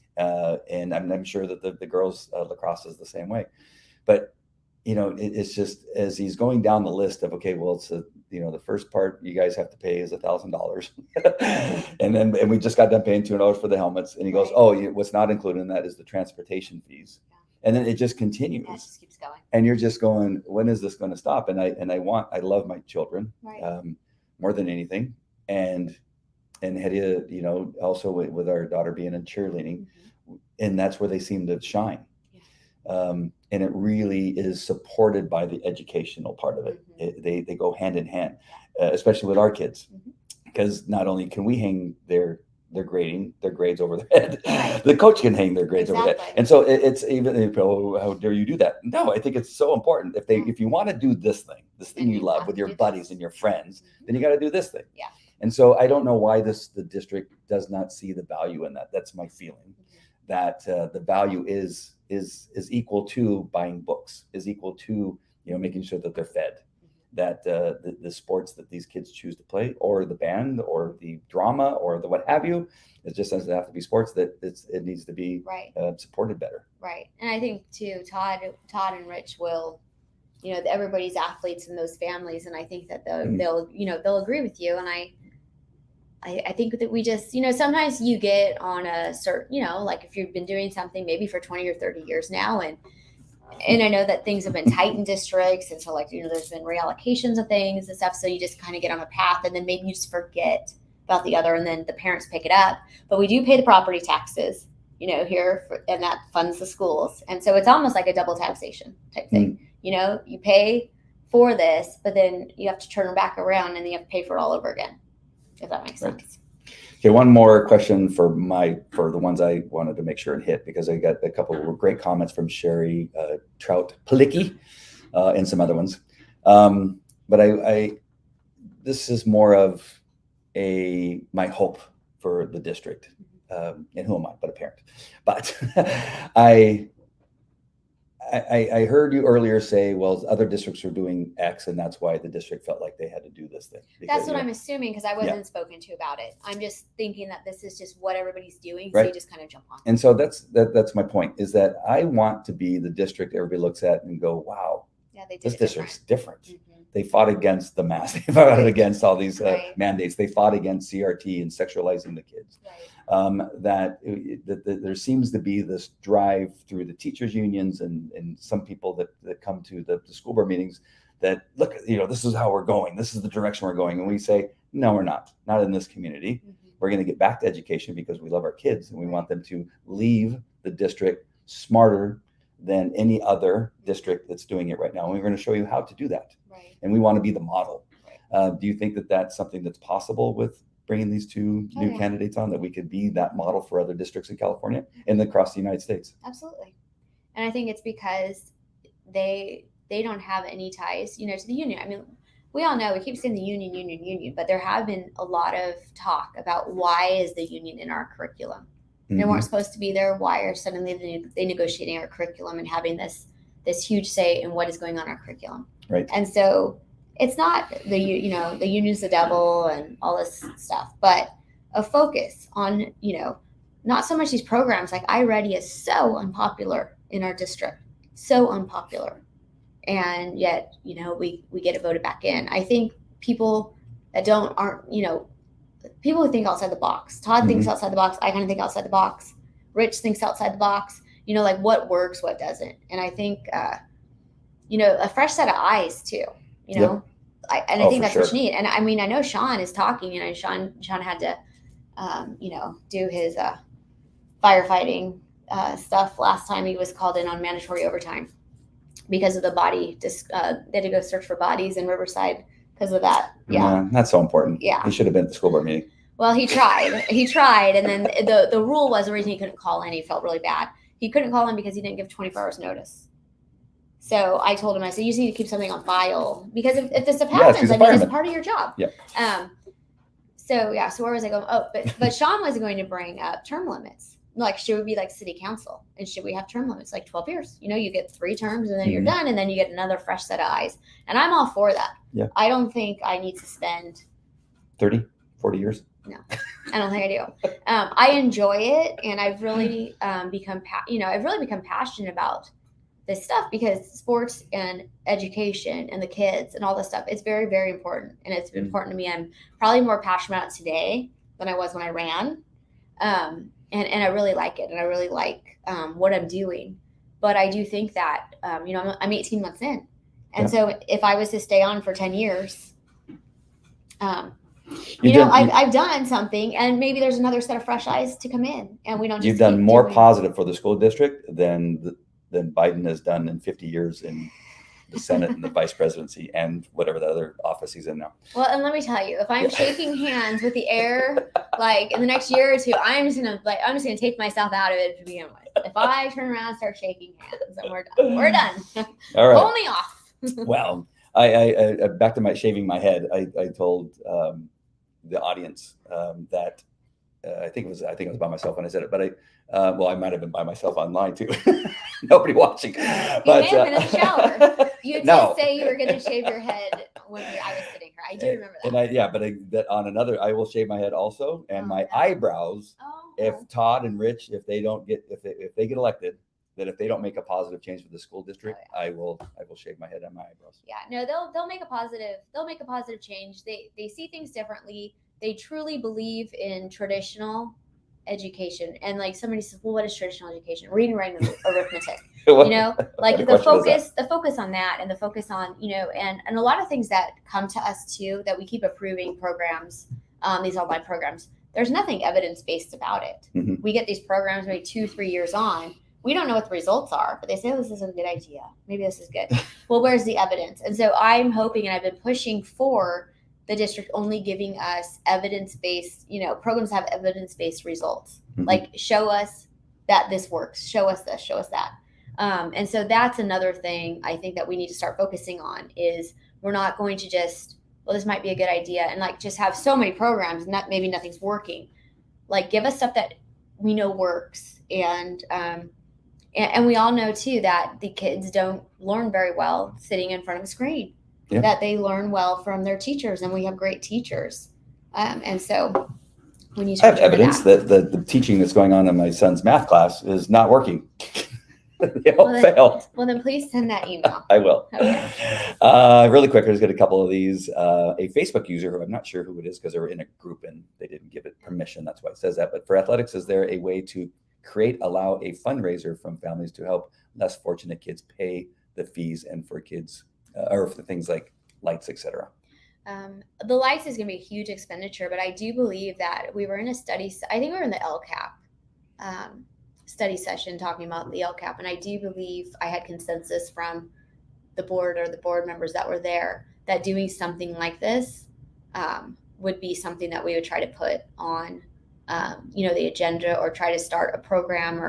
S1: And I'm sure that the girls lacrosse is the same way. But it's just, as he's going down the list of, okay, well, it's the first part you guys have to pay is $1,000. and we just got done paying $200 for the helmets. And he goes, what's not included in that is the transportation fees. Yeah. And then it just continues.
S2: It just keeps going.
S1: And you're just going, when is this going to stop? And I love my children, more than anything. And Hedia, also with our daughter being in cheerleading, and that's where they seem to shine. And it really is supported by the educational part of it. They go hand in hand, especially with our kids, because not only can we hang their grades over their head, the coach can hang their grades over their head. And so it's even, how dare you do that? No, I think it's so important. If you want to do this thing you love with your buddies and your friends, then you got to do this thing.
S2: Yeah.
S1: And so I don't know why the district does not see the value in that. That's my feeling, that the value is equal to buying books, is equal to, making sure that they're fed, that the sports that these kids choose to play, or the band, or the drama, or the what have you, it just doesn't have to be sports, that it needs to be
S2: Right.
S1: Supported better.
S2: Right. And I think too, Todd and Rich will, everybody's athletes in those families, and I think that they'll agree with you. And I think that we just, sometimes you get on a certain, like if you've been doing something maybe for 20 or 30 years now, and I know that things have been tight in districts, and so like, there's been reallocations of things and stuff, so you just kind of get on a path, and then maybe you just forget about the other, and then the parents pick it up. But we do pay the property taxes, here, and that funds the schools, and so it's almost like a double taxation type thing. You pay for this, but then you have to turn it back around, and then you have to pay for it all over again, if that makes sense.
S1: Okay, one more question for the ones I wanted to make sure and hit, because I got a couple of great comments from Sherry Trout Palicki and some other ones. But this is more of my hope for the district. And who am I but a parent? But I heard you earlier say, well, other districts are doing X, and that's why the district felt like they had to do this thing.
S2: That's what I'm assuming, because I wasn't spoken to about it. I'm just thinking that this is just what everybody's doing, so you just kind of jump on.
S1: And so that's my point, is that I want to be the district everybody looks at and go, wow, this district's different. Mm-hmm. They fought against the mask. They fought against all these mandates. They fought against CRT and sexualizing the kids. That there seems to be this drive through the teachers unions and some people that come to the school board meetings that, look, this is how we're going. This is the direction we're going. And we say, no, we're not in this community. Mm-hmm. We're going to get back to education because we love our kids, and we want them to leave the district smarter than any other district that's doing it right now. And we're going to show you how to do that. Right. And we want to be the model. Right. Do you think that that's something that's possible with bringing these two new candidates on, that we could be that model for other districts in California and across the United States?
S2: Absolutely. And I think it's because they don't have any ties, to the union. I mean, we all know, we keep saying the union, but there have been a lot of talk about why is the union in our curriculum? Mm-hmm. They weren't supposed to be there. Why are suddenly they negotiating our curriculum and having this huge say in what is going on in our curriculum? Right. And so it's not the union's the devil and all this stuff, but a focus on, not so much these programs. Like iReady is so unpopular in our district, so unpopular. And yet, we get it voted back in. I think people that aren't, people who think outside the box. Todd mm-hmm. thinks outside the box. I kind of think outside the box. Rich thinks outside the box. Like what works, what doesn't. And I think, a fresh set of eyes too. I think that's what you need. And I mean, I know Sean is talking, and Sean had to, do his firefighting stuff last time he was called in on mandatory overtime because of the body. They had to go search for bodies in Riverside because of that. Yeah,
S1: that's so important.
S2: Yeah,
S1: he should have been at the school board meeting.
S2: Well, he tried, and then the rule was the reason he couldn't call in. He felt really bad. He couldn't call in because he didn't give 24 hours notice. So I told him, I said, you just need to keep something on file, because if this stuff happens, it's part of your job. Yeah. So where was I going? Oh, but Sean was going to bring up term limits. Like, should we be like city council, and should we have term limits like 12 years? You get 3 terms and then you're done, and then you get another fresh set of eyes. And I'm all for that. Yeah. I don't think I need to spend
S1: 30, 40 years.
S2: No, I don't think I do. I enjoy it, and I've really become passionate about this stuff, because sports and education and the kids and all this stuff, it's very, very important. And it's important to me. I'm probably more passionate about it today than I was when I ran. And I really like it. And I really like what I'm doing. But I do think that, I'm 18 months in. And so if I was to stay on for 10 years, I've done something, and maybe there's another set of fresh eyes to come in, and we don't just
S1: You've done more positive for the school district than Biden has done in 50 years in the Senate and the vice presidency and whatever the other office he's in now.
S2: Well, and let me tell you, if I'm shaking hands with the air, like in the next year or two, I'm just gonna take myself out of it to begin with. If I turn around and start shaking hands, then we're done. We're done.
S1: All right.
S2: Pull me off.
S1: Well, I back to my shaving my head. I told the audience that I think it was by myself when I said it, but I might have been by myself online too. Nobody watching.
S2: You
S1: But
S2: may have been in the shower. You did
S1: no.
S2: say you were going to shave your head when I was sitting here. I do remember that.
S1: But on another, I will shave my head also, and my
S2: no.
S1: eyebrows.
S2: Oh.
S1: If Todd and Rich, if they get elected, that if they don't make a positive change for the school district, I will shave my head and my eyebrows.
S2: Yeah, no, they'll make a positive change. They see things differently. They truly believe in traditional education. And like somebody says, well, what is traditional education? Reading, writing, arithmetic. You know, like the focus on that, and the focus on, and a lot of things that come to us too, that we keep approving programs, these online programs. There's nothing evidence-based about it.
S1: Mm-hmm.
S2: We get these programs maybe 2-3 years on. We don't know what the results are, but they say, oh, this is a good idea. Maybe this is good. Well, where's the evidence? And so I'm hoping, and I've been pushing for the district only giving us evidence-based, programs have evidence-based results.
S1: Mm-hmm.
S2: Like, show us that this works. Show us this, show us that. And so that's another thing I think that we need to start focusing on is we're not going to just, well, this might be a good idea, and like just have so many programs and maybe nothing's working. Like, give us stuff that we know works. And we all know too that the kids don't learn very well sitting in front of a screen. Yeah. That they learn well from their teachers, and we have great teachers. And so we need to.
S1: I have evidence that the teaching that's going on in my son's math class is not working. They all failed.
S2: Well, then please send that email.
S1: I will. Okay. Really quick, there's got a couple of these. A Facebook user who I'm not sure who it is because they were in a group and they didn't give it permission. That's why it says that. But for athletics, is there a way to allow a fundraiser from families to help less fortunate kids pay the fees, and for kids or for things like lights, etc.?
S2: The lights is going to be a huge expenditure, but I do believe that we were in a study. I think we were in the LCAP study session talking about the LCAP, and I do believe I had consensus from the board or the board members that were there that doing something like this would be something that we would try to put on the agenda, or try to start a program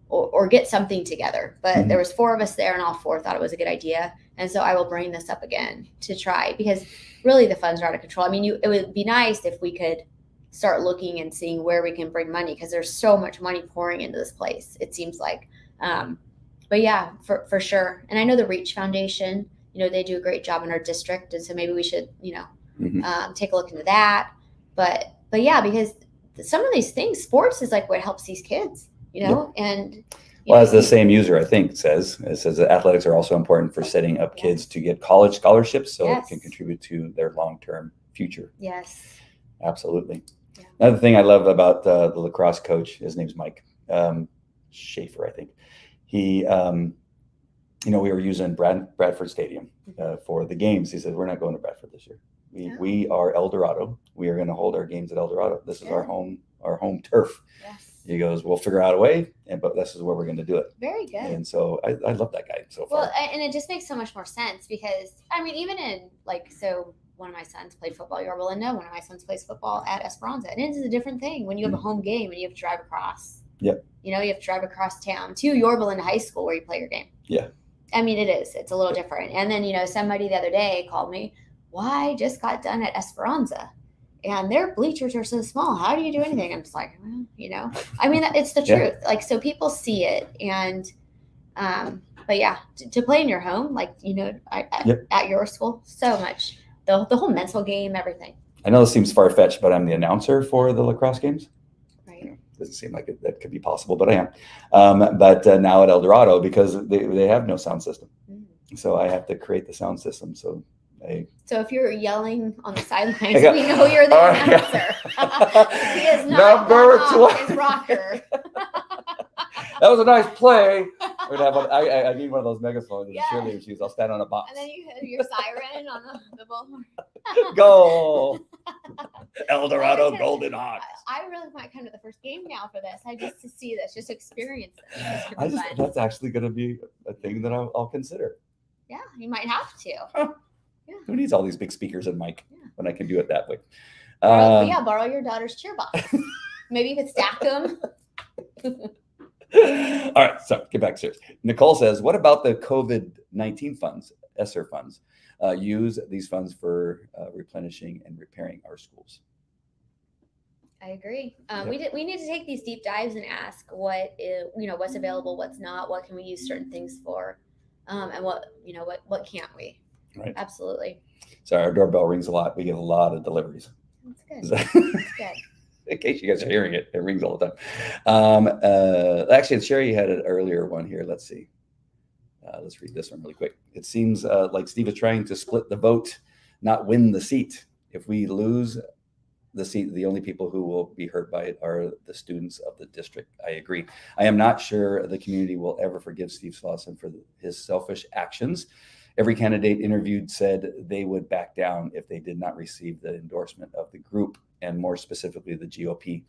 S2: or get something together. But mm-hmm. There was 4 of us there, and all 4 thought it was a good idea. And so I will bring this up again to try, because really the funds are out of control. I mean, it would be nice if we could start looking and seeing where we can bring money, because there's so much money pouring into this place, it seems like. But yeah, for sure. And I know the Reach Foundation, they do a great job in our district. And so maybe we should, mm-hmm. Take a look into that. But yeah, because some of these things, sports is like what helps these kids,
S1: Yep.
S2: And
S1: as the same user, I think, says that athletics are also important for setting up kids to get college scholarships, so it can contribute to their long-term future.
S2: Yes.
S1: Absolutely. Yeah. Another thing I love about the lacrosse coach, his name's Mike Schaefer, I think. He, we were using Bradford Stadium for the games. He said, we're not going to Bradford this year. We are El Dorado. We are going to hold our games at El Dorado. This is our home turf. Yes. He goes, we'll figure out a way, but this is where we're going to do it.
S2: Very good.
S1: And so I love that guy so far.
S2: Well, and it just makes so much more sense, because, I mean, even in one of my sons played football at Yorba Linda. One of my sons plays football at Esperanza. And it's a different thing when you have a home game and you have to drive across.
S1: Yep.
S2: You have to drive across town to Yorba Linda High School where you play your game.
S1: Yeah.
S2: I mean, it is. It's a little different. And then, somebody the other day called me, I just got done at Esperanza, and their bleachers are so small. How do you do anything? I'm just like, well, I mean, it's the truth. Like, so people see it. And, but yeah, to play in your home, at your school, so much, the whole mental game, everything.
S1: I know this seems far-fetched, but I'm the announcer for the lacrosse games.
S2: Right.
S1: Doesn't seem like that could be possible, but I am. But now at El Dorado, because they have no sound system. So I have to create the sound system. So
S2: if you're yelling on the sidelines, we know you're the announcer. He is not
S1: number
S2: 12 his rocker.
S1: That was a nice play. I need one of those megaphones with the cheerleader shoes. I'll stand on a box.
S2: And then you hit your siren on the bullhorn.
S1: Go! El Dorado Golden Hawks.
S2: I really might come to the first game now for this. Just to see this, just experience this.
S1: That's actually going to be a thing that I'll consider.
S2: Yeah, you might have to.
S1: Yeah. Who needs all these big speakers and mic when I can do it that way?
S2: Borrow your daughter's cheer box. Maybe you could stack them.
S1: All right, so get back serious. Nicole says, what about the COVID-19 funds, ESSER funds? Use these funds for replenishing and repairing our schools.
S2: I agree.
S1: Yep.
S2: We need to take these deep dives and ask what is, what's available, what's not, what can we use certain things for, and what can't we?
S1: Right.
S2: Absolutely.
S1: Sorry, our doorbell rings a lot. We get a lot of deliveries.
S2: That's good.
S1: So-
S2: That's good.
S1: in case you guys are hearing it, it rings all the time. Actually, Sherry had an earlier one here. Let's see. Let's read this one really quick. It seems like Steve is trying to split the vote, not win the seat. If we lose the seat, the only people who will be hurt by it are the students of the district. I agree. I am not sure the community will ever forgive Steve Slauson for his selfish actions. Every candidate interviewed said they would back down if they did not receive the endorsement of the group, and more specifically the GOP.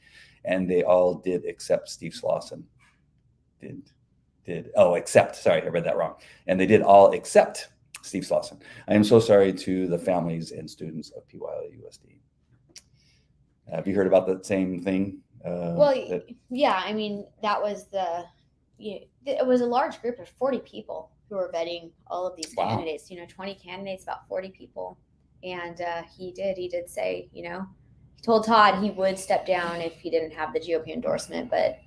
S1: And they all did except Steve Slauson. Except, sorry, I read that wrong. And they did all except Steve Slauson. I am so sorry to the families and students of PYLUSD. Have you heard about that same thing?
S2: Yeah, I mean, that was it was a large group of 40 people who were vetting all of these candidates, 20 candidates, about 40 people. And he did say, he told Todd he would step down if he didn't have the GOP endorsement. But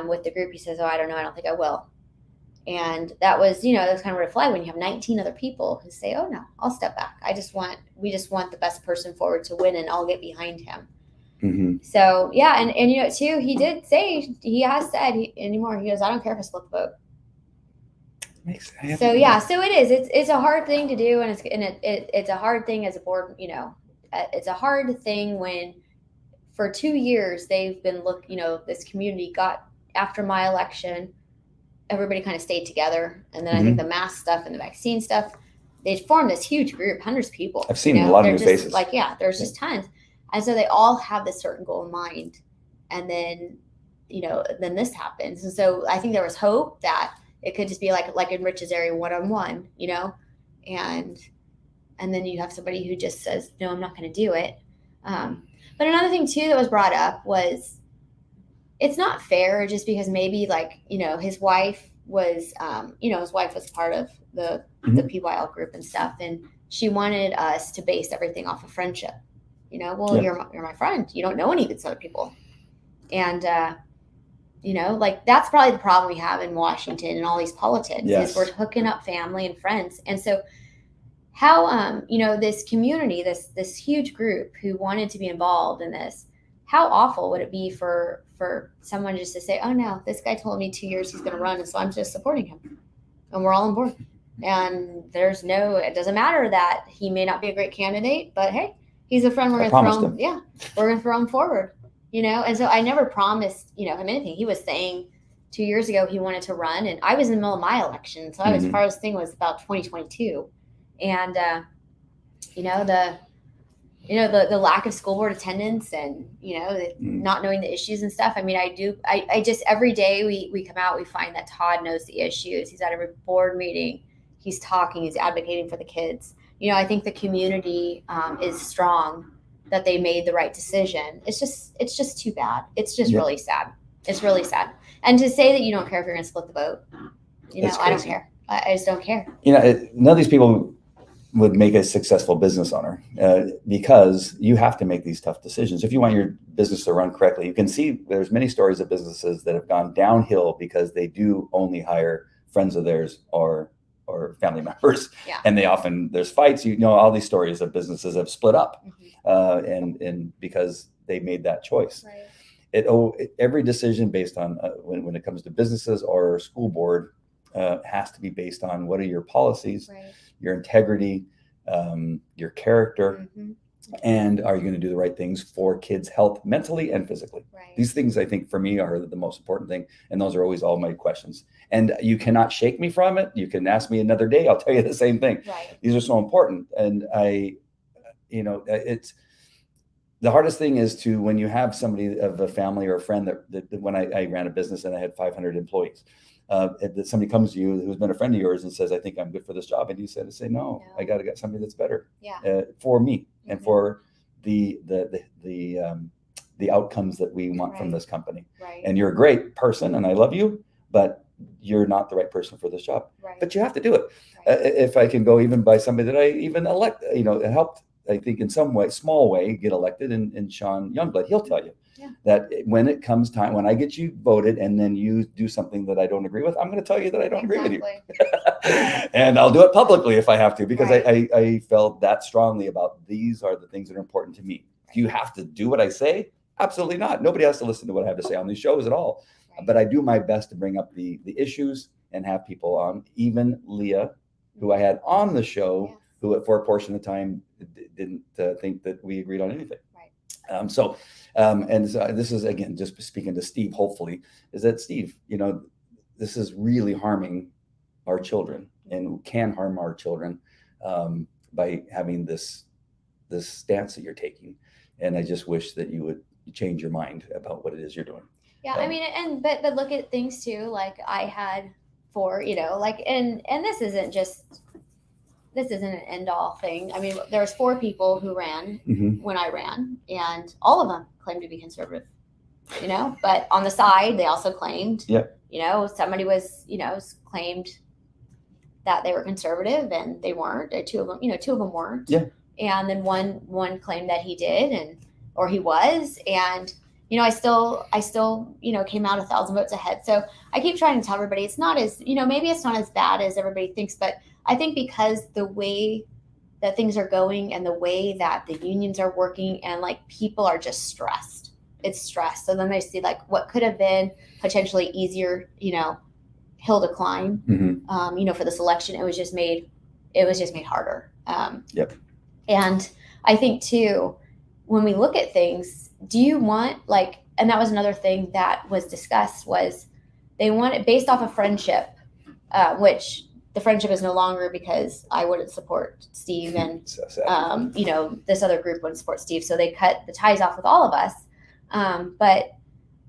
S2: with the group, he says, I don't know, I don't think I will. And that was, that's kind of a red flag when you have 19 other people who say, oh no, I'll step back. We just want the best person forward to win, and I'll get behind him.
S1: Mm-hmm.
S2: So yeah, and too, he did say, he has said anymore. He goes, I don't care if I split the vote. So yeah, so it is. It's a hard thing to do, and it's a hard thing as a board. It's a hard thing when for 2 years they've been this community got after my election, everybody kind of stayed together, and then I think the mask stuff and the vaccine stuff, they formed this huge group, hundreds of people.
S1: I've seen a lot of new faces.
S2: There's just tons. And so they all have this certain goal in mind. And then, then this happens. And so I think there was hope that it could just be like in Rich's area, one-on-one, and then you have somebody who just says, no, I'm not going to do it. But another thing too that was brought up was it's not fair just because maybe his wife was, part of the PYL group and stuff. And she wanted us to base everything off of friendship. You're my friend. You don't know any of these other people. And, that's probably the problem we have in Washington and all these politics is we're hooking up family and friends. And so how, this community, this huge group who wanted to be involved in this, how awful would it be for someone just to say, oh no, this guy told me 2 years he's going to run, and so I'm just supporting him. And we're all on board. And it doesn't matter that he may not be a great candidate, but hey, he's a friend. We're going to throw him. Yeah, we're going to throw him forward. And so I never promised, him anything. He was saying 2 years ago he wanted to run, and I was in the middle of my election, so as far as thing was about 2022, and the lack of school board attendance, and not knowing the issues and stuff. I mean, I just every day we come out, we find that Todd knows the issues. He's at every board meeting. He's talking. He's advocating for the kids. I think the community is strong that they made the right decision. It's just too bad. It's just really sad. It's really sad. And to say that you don't care if you're going to split the vote, I don't care. I just don't care.
S1: None of these people would make a successful business owner because you have to make these tough decisions. If you want your business to run correctly, you can see there's many stories of businesses that have gone downhill because they do only hire friends of theirs or family members.
S2: Yeah.
S1: And there's fights, all these stories of businesses have split up and because they made that choice. Right. Every decision based on when it comes to businesses or school board has to be based on what are your policies, right, your integrity, your character, and are you going to do the right things for kids' health mentally and physically? Right. These things, I think, for me are the most important thing. And those are always all my questions. And you cannot shake me from it. You can ask me another day. I'll tell you the same thing. Right. These are so important. And it's the hardest thing is when you have somebody of a family or a friend that when I ran a business and I had 500 employees, that somebody comes to you who's been a friend of yours and says, I think I'm good for this job. And you said, no, I got to get somebody that's better for me and for the outcomes that we want from this company. Right. And you're a great person and I love you, but you're not the right person for this job. Right. But you have to do it. Right. If I can go even by somebody that I even helped I think in some way, small way, get elected, and Sean Youngblood, he'll tell you
S2: Yeah.
S1: that when it comes time, when I get you voted and then you do something that I don't agree with, I'm going to tell you that I don't agree with you. And I'll do it publicly if I have to, because
S2: Right.
S1: I felt that strongly about these are the things that are important to me. Do you have to do what I say? Absolutely not. Nobody has to listen to what I have to say on these shows at all.
S2: Right.
S1: But I do my best to bring up the issues and have people on. Even Leah, who I had on the show,
S2: Yes.
S1: who for a portion of the time didn't think that we agreed on anything.
S2: Right.
S1: And so this is, again, just speaking to Steve, hopefully, is that Steve, this is really harming our children and can harm our children by having this stance that you're taking. And I just wish that you would change your mind about what it is you're doing.
S2: Yeah, I mean, but look at things too. Like I had for, and this isn't an end all thing. I mean, there was 4 people who ran when I ran, and all of them claimed to be conservative, but on the side, they also claimed, somebody was, claimed that they were conservative and they weren't. 2 of them weren't.
S1: Yeah.
S2: And then one claimed that he did or he was. And, I still, came out 1,000 votes ahead. So I keep trying to tell everybody it's not as, maybe it's not as bad as everybody thinks, but I think because the way that things are going and the way that the unions are working and like people are just stressed, it's stress. So then they see like what could have been potentially easier, hill to climb, for this election. It was just made harder.
S1: Yep.
S2: And I think too, when we look at things, do you want and that was another thing that was discussed, was they want it based off of friendship, which the friendship is no longer because I wouldn't support Steve and,
S1: So sad.
S2: this other group wouldn't support Steve. So they cut the ties off with all of us. But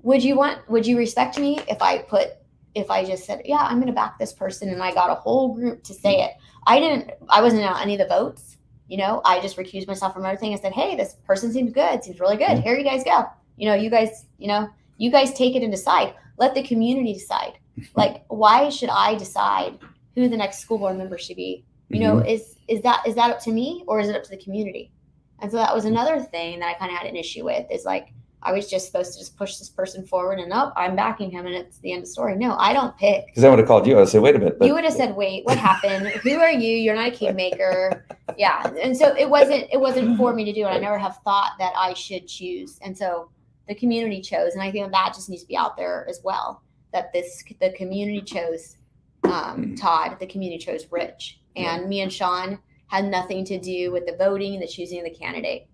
S2: would you respect me if I just said, yeah, I'm going to back this person, and I got a whole group to say it? I wasn't on any of the votes. I just recused myself from everything and said, hey, this person seems good. Seems really good.
S1: Yeah.
S2: Here you guys go. You guys take it and decide. Let the community decide. Like, why should I decide who the next school board member should be? Is that up to me, or is it up to the community? And so that was another thing that I kind of had an issue with, is like, I was just supposed to just push this person forward and I'm backing him and it's the end of the story. No, I don't pick.
S1: Because I would have called you. I would say, wait a minute.
S2: You would have said, wait, what happened? Who are you? You're not a kingmaker. Yeah. And so it wasn't for me to do. And I never have thought that I should choose. And so the community chose. And I think that just needs to be out there as well, that the community chose Todd, the community chose Rich. And me and Sean had nothing to do with the voting and the choosing of the candidate.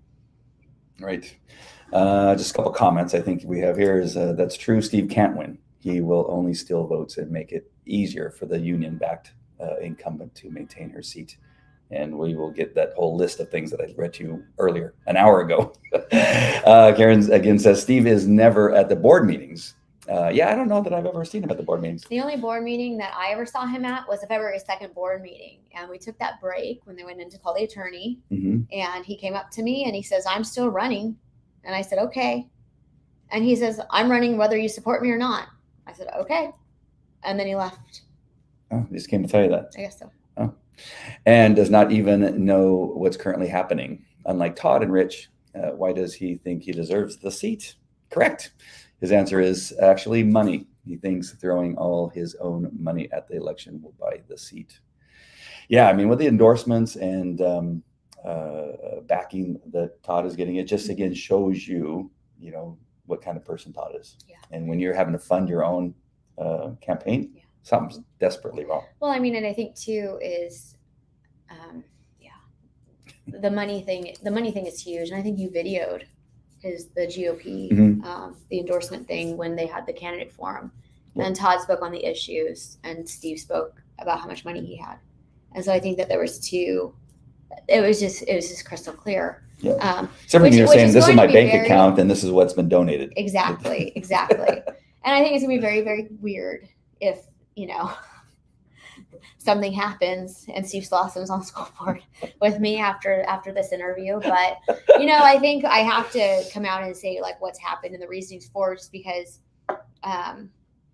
S1: Right. Just a couple comments I think we have here is that's true. Steve can't win. He will only steal votes and make it easier for the union-backed incumbent to maintain her seat. And we will get that whole list of things that I read to you earlier, an hour ago. Karen again says Steve is never at the board meetings. I don't know that I've ever seen him at the board meetings.
S2: The only board meeting that I ever saw him at was the February 2nd board meeting. And we took that break when they went in to call the attorney. And he came up to me and he says, I'm still running. And I said, okay. And he says, I'm running whether you support me or not. I said, okay. And then he left.
S1: Oh, he just came to tell you that.
S2: I guess so.
S1: Oh. And does not even know what's currently happening. Unlike Todd and Rich, why does he think he deserves the seat? Correct. His answer is actually money. He thinks throwing all his own money at the election will buy the seat. Yeah, I mean, with the endorsements and backing that Todd is getting, it just again shows you, what kind of person Todd is.
S2: Yeah.
S1: And when you're having to fund your own campaign, something's desperately wrong.
S2: Well, I mean, and I think too is, the money thing. The money thing is huge, and I think you videoed the GOP the endorsement thing when they had the candidate forum, and Todd spoke on the issues, and Steve spoke about how much money he had, and so I think that there was two. It was just crystal clear.
S1: Yeah. Except when you're saying this is my bank account and this is what's been donated.
S2: Exactly. And I think it's gonna be very, very weird if something happens and Steve Slosson's on the school board with me after this interview. But I think I have to come out and say like what's happened and the reasonings for it, just because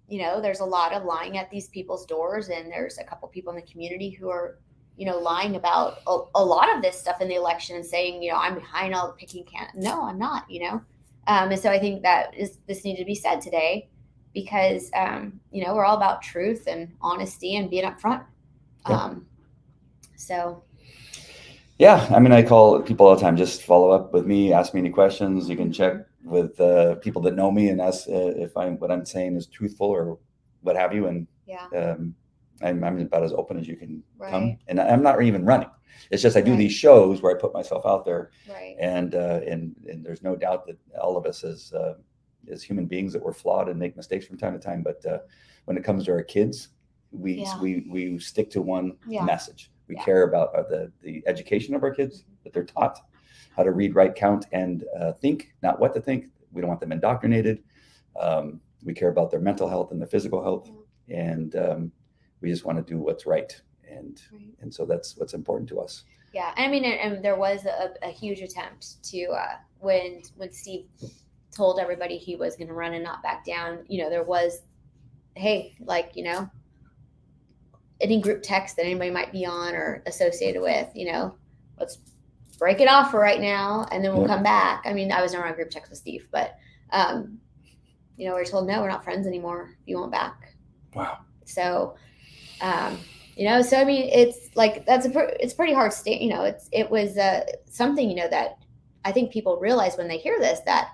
S2: there's a lot of lying at these people's doors, and there's a couple people in the community who are lying about a lot of this stuff in the election and saying, I'm behind all the picking candidates. No, I'm not, and so I think that this needed to be said today because, we're all about truth and honesty and being upfront.
S1: Yeah.
S2: So.
S1: Yeah. I mean, I call people all the time, just follow up with me, ask me any questions. You can check with people that know me and ask if what I'm saying is truthful or what have you. And
S2: yeah.
S1: I'm about as open as you can come.
S2: Right.
S1: And I'm not even running. It's just I do
S2: Right.
S1: these shows where I put myself out there.
S2: Right.
S1: And there's no doubt that all of us as human beings that we're flawed and make mistakes from time to time. But when it comes to our kids, we stick to one message. We care about the education of our kids, that they're taught how to read, write, count, and think, not what to think. We don't want them indoctrinated. We care about their mental health and their physical health. And we just want to do what's right. And so that's what's important to us.
S2: Yeah. I mean, and there was a huge attempt to, when Steve told everybody he was going to run and not back down, there was, hey, any group text that anybody might be on or associated with, let's break it off for right now and then we'll come back. I mean, I was never on group text with Steve, but, we're told, no, we're not friends anymore. You want back.
S1: Wow.
S2: So, so I mean, it's like, it's pretty hard state, it was something, that I think people realize when they hear this, that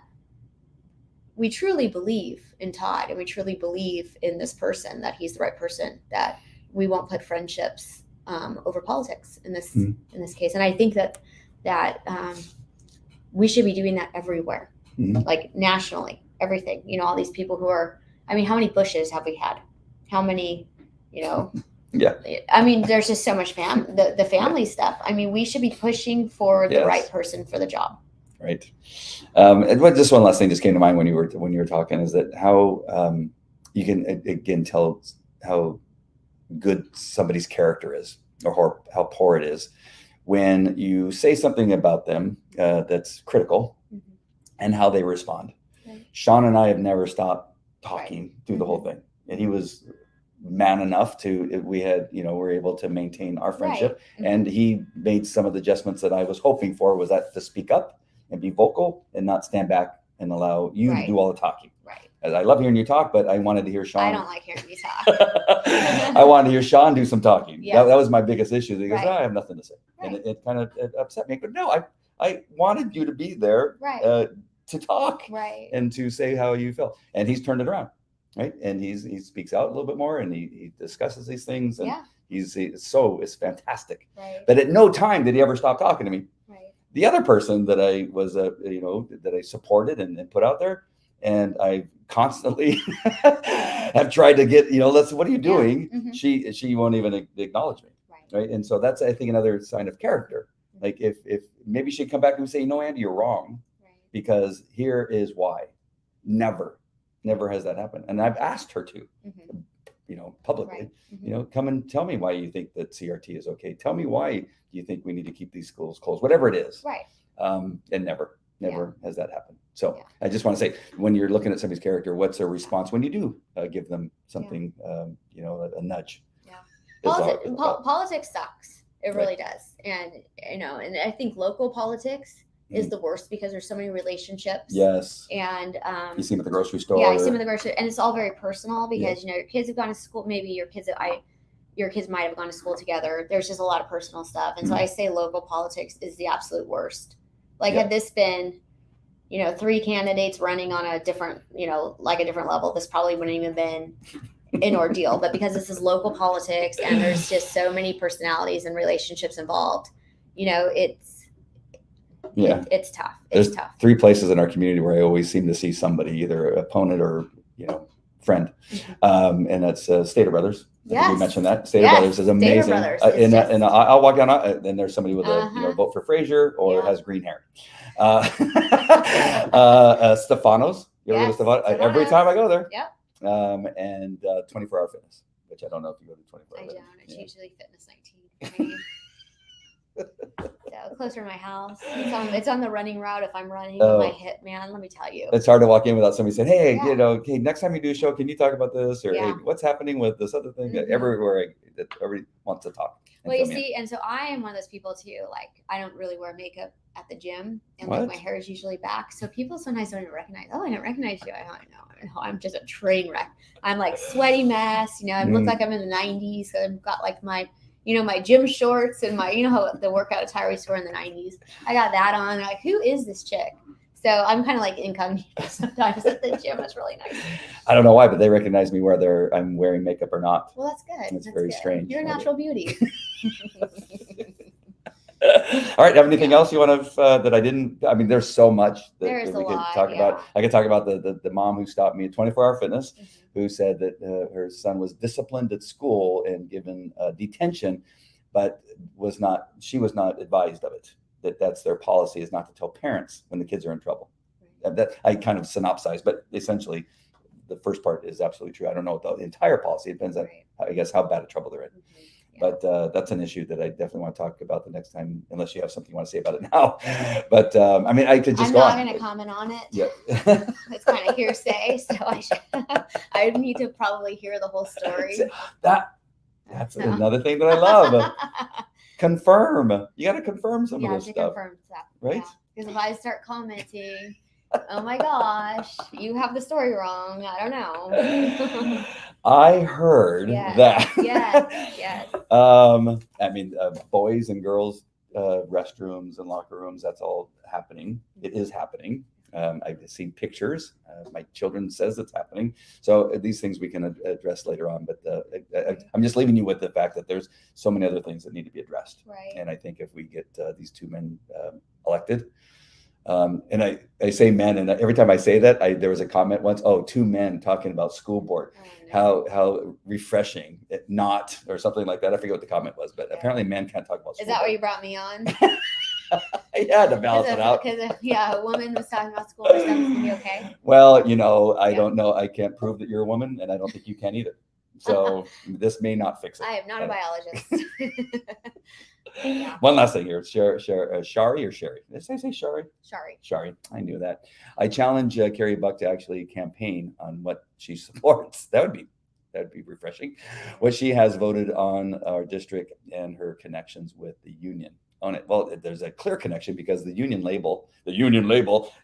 S2: we truly believe in Todd and we truly believe in this person, that he's the right person, that we won't put friendships over politics in this case. And I think that we should be doing that everywhere, like nationally, everything, all these people who are, I mean, how many Bushes have we had? How many,
S1: Yeah.
S2: I mean, there's just so much the family stuff. I mean, we should be pushing for the right person for the job.
S1: Right. And just one last thing just came to mind when you were talking is that how you can again tell how good somebody's character is or how poor it is when you say something about them that's critical and how they respond. Right. Sean and I have never stopped talking through the whole thing, and he was man enough we're able to maintain our friendship. Right. And he made some of the adjustments that I was hoping for, was that to speak up and be vocal and not stand back and allow you to do all the talking. Right. As I love hearing you talk, but I wanted to hear Sean.
S2: I don't like hearing you talk.
S1: I wanted to hear Sean do some talking.
S2: Yeah.
S1: That was my biggest issue. He goes, I have nothing to say.
S2: Right.
S1: And it kind of upset me. But no, I wanted you to be there to talk and to say how you felt. And he's turned it around. Right. And he speaks out a little bit more and he discusses these things. And it's fantastic. Right. But at no time did he ever stop talking to me. Right. The other person that I was, that I supported and put out there, and I constantly have tried to get, what are you doing? Yeah. Mm-hmm. She won't even acknowledge me. Right. And so that's, I think, another sign of character. Mm-hmm. Like if maybe she'd come back and say, Andy, you're wrong. Right. Because here is why. Never has that happened. And I've asked her to, publicly, right. Come and tell me why you think that CRT is okay. Tell me why you think we need to keep these schools closed, whatever it is. Right. And never has that happened. So I just want to say, when you're looking at somebody's character, what's their response when you do give them something, a nudge? Yeah.
S2: Politics sucks. It really does. And, and I think local politics is the worst because there's so many relationships. Yes. And
S1: you see them at the grocery store.
S2: Yeah, I see them at the grocery store. And it's all very personal because, your kids have gone to school. Maybe your kids might have gone to school together. There's just a lot of personal stuff. And so I say local politics is the absolute worst. Like had this been, 3 candidates running on a different, a different level, this probably wouldn't even been an ordeal. But because this is local politics and there's just so many personalities and relationships involved, it's tough. There's tough.
S1: 3 places in our community where I always seem to see somebody, either opponent or, friend. And that's Stater Brothers.
S2: Yes.
S1: You mentioned that. Stater Brothers is amazing. And I'll walk down, and there's somebody with a, vote for Frazier or has green hair. Stefanos. You ever go to Stefanos? Every time I go there. Yep. And 24-hour fitness, which I don't know if you go to 24-hour.
S2: I don't. It's usually Fitness 19. Closer to my house. It's on the running route. If I'm running on my hip, man, let me tell you,
S1: it's hard to walk in without somebody saying, "Hey, hey, next time you do a show, can you talk about this?" Or "Hey, what's happening with this other thing?" Mm-hmm. Everybody wants to talk. and
S2: Well, you
S1: fill me in.
S2: see, and so I am one of those people too. Like, I don't really wear makeup at the gym, and
S1: What?
S2: like my hair is usually back. So people sometimes don't even recognize. Oh, I don't recognize you. I don't know. I'm just a train wreck. I'm like sweaty mess. I look like I'm in the '90s. So I've got like my, my gym shorts and my, how the workout attire we wore in the '90s. I got that on. Like, who is this chick? So I'm kind of like incognito sometimes at the gym. It's really nice.
S1: I don't know why, but they recognize me whether I'm wearing makeup or not.
S2: Well, that's good.
S1: It's
S2: That's
S1: very
S2: good.
S1: strange.
S2: You're a natural beauty.
S1: All right. Have anything else you want to that I didn't? I mean, there's so much that
S2: There's
S1: we
S2: a
S1: could
S2: lot,
S1: talk about.
S2: yeah.
S1: I could talk about the mom who stopped me at 24-hour Fitness,
S2: Mhm.
S1: who said that her son was disciplined at school and given detention, but she was not advised of it. That's their policy, is not to tell parents when the kids are in trouble. That I kind of synopsized, but essentially the first part is absolutely true. I don't know what the entire policy, it depends on, I guess, how bad of trouble they're in.
S2: Yeah.
S1: But that's an issue that I definitely want to talk about the next time, unless you have something you want to say about it now. But I mean, I could just
S2: I'm
S1: go
S2: not
S1: on.
S2: going to comment on it.
S1: Yeah.
S2: It's kind of hearsay, so I need to probably hear the whole story.
S1: That's another thing that I love. Confirm. You got to confirm some of this stuff.
S2: Confirm stuff,
S1: right?
S2: Because if I start commenting, oh my gosh, you have the story wrong. I don't know.
S1: I heard that.
S2: Yes.
S1: I mean, boys and girls restrooms and locker rooms, that's all happening. It is happening. I've seen pictures. My children says it's happening. So these things we can address later on. But I'm just leaving you with the fact that there's so many other things that need to be addressed.
S2: Right.
S1: And I think if we get these two men elected, and I say men, and every time I say that, there was a comment once, two men talking about school board, how refreshing, not, or something like that. I forget what the comment was, but apparently men can't talk about school
S2: board. Is that
S1: board.
S2: why you brought me on?
S1: I had to balance it out.
S2: Because a woman was talking about school board stuff, it's gonna be okay.
S1: Well, I don't know. I can't prove that you're a woman, and I don't think you can either. So this may not fix it.
S2: I am not a biologist.
S1: One last thing here. Shari or Sherry? Did I say Shari?
S2: Shari.
S1: I knew that. I challenge Carrie Buck to actually campaign on what she supports. That would be refreshing. What she has voted on our district and her connections with the union on it. Well, there's a clear connection because the union label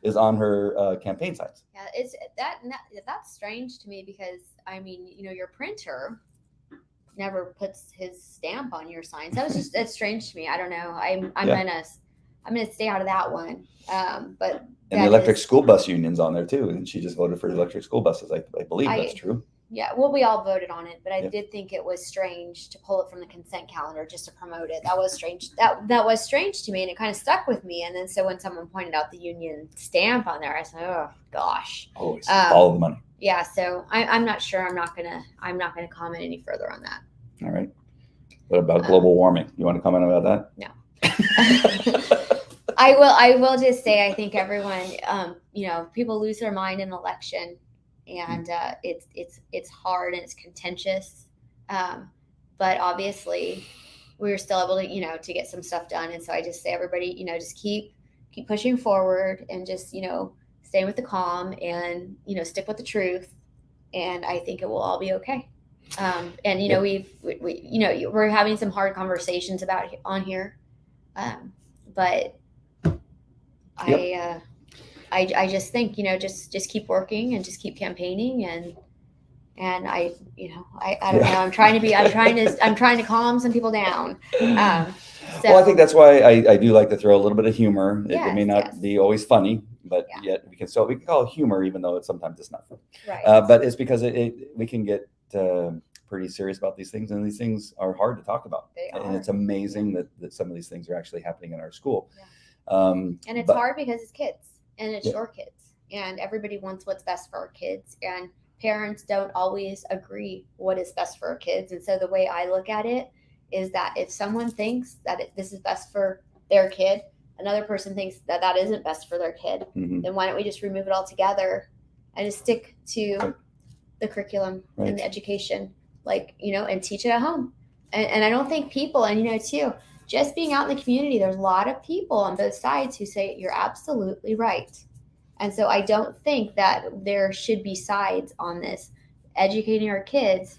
S1: is on her campaign signs.
S2: Yeah, that's strange to me because I mean, your printer never puts his stamp on your signs. That's strange to me. I don't know. I'm gonna stay out of that one. But
S1: and the electric school bus union's on there too, and she just voted for the electric school buses. I believe that's true.
S2: Yeah, well, we all voted on it, but I did think it was strange to pull it from the consent calendar just to promote it. That was strange. That was strange to me, and it kind of stuck with me. And then so when someone pointed out the union stamp on there, I said, "Oh gosh."
S1: Always follow the money.
S2: Yeah, so I'm not sure. I'm not gonna comment any further on that.
S1: All right. What about global warming? You want to comment about that?
S2: No. I will just say I think everyone, people lose their mind in an election. And it's hard and it's contentious, but obviously we're still able to to get some stuff done. And so I just say everybody just keep pushing forward and just stay with the calm and stick with the truth, and I think it will all be okay. And we're having some hard conversations about on here, but I just think just keep working and just keep campaigning and I don't know, I'm trying to calm some people down.
S1: Well, I think that's why I do like to throw a little bit of humor. It may not be always funny, but yet we can call it humor, even though sometimes it's not fun.
S2: Right.
S1: But it's because we can get pretty serious about these things, and these things are hard to talk about. And it's amazing that some of these things are actually happening in our school.
S2: Yeah. And it's hard because it's kids. And it's your kids, and everybody wants what's best for our kids, and parents don't always agree what is best for our kids. And so the way I look at it is that if someone thinks that this is best for their kid, another person thinks that isn't best for their kid, then why don't we just remove it all together and just stick to the curriculum and the education, and teach it at home. And I don't think people, and too, just being out in the community, there's a lot of people on both sides who say you're absolutely right. And so I don't think that there should be sides on this. Educating our kids,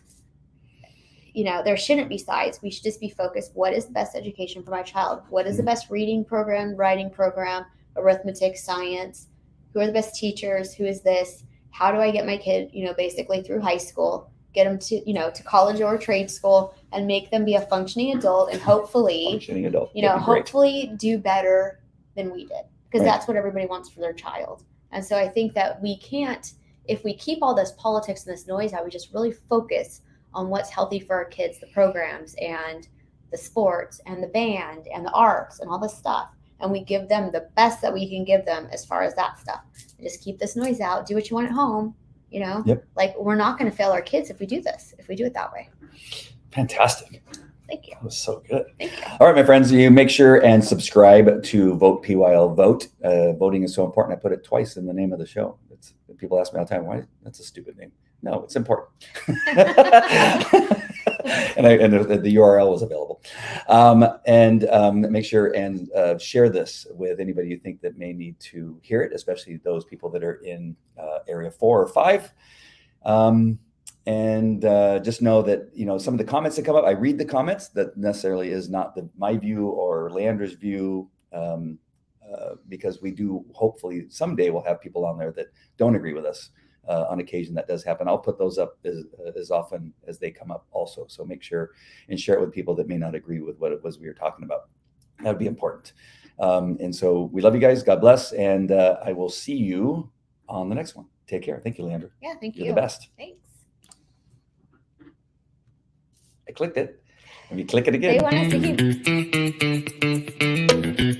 S2: there shouldn't be sides. We should just be focused. What is the best education for my child? What is the best reading program, writing program, arithmetic, science? Who are the best teachers? Who is this? How do I get my kid, basically through high school, get them to, to college or trade school, and make them be a functioning adult, and hopefully,
S1: Functioning adult. That'd be great.
S2: hopefully do better than we did, because
S1: Right.
S2: that's what everybody wants for their child. And so I think that we can't, if we keep all this politics and this noise out, we just really focus on what's healthy for our kids, the programs and the sports and the band and the arts and all this stuff. And we give them the best that we can give them as far as that stuff. Just keep this noise out. Do what you want at home.
S1: Yep.
S2: Like, we're not going to fail our kids if we do this, if we do it that way.
S1: Fantastic.
S2: Thank you.
S1: That was so good.
S2: Thank you.
S1: All right, my friends, you make sure and subscribe to Vote PYL Vote. Voting is so important. I put it twice in the name of the show. People ask me all the time, why? That's a stupid name. No, it's important. and the URL was available. Make sure and share this with anybody you think that may need to hear it, especially those people that are in area 4 or 5. Just know that, some of the comments that come up, I read the comments. That necessarily is not my view or Leandra's view, because we do, hopefully someday we'll have people on there that don't agree with us. On occasion that does happen. I'll put those up as often as they come up also. So make sure and share it with people that may not agree with what it was we were talking about. That would be important. And so we love you guys. God bless. And I will see you on the next one. Take care. Thank you, Leandra.
S2: Yeah, thank you.
S1: You're the best.
S2: Thanks.
S1: I clicked it. Let me click it again.
S2: They want to see you.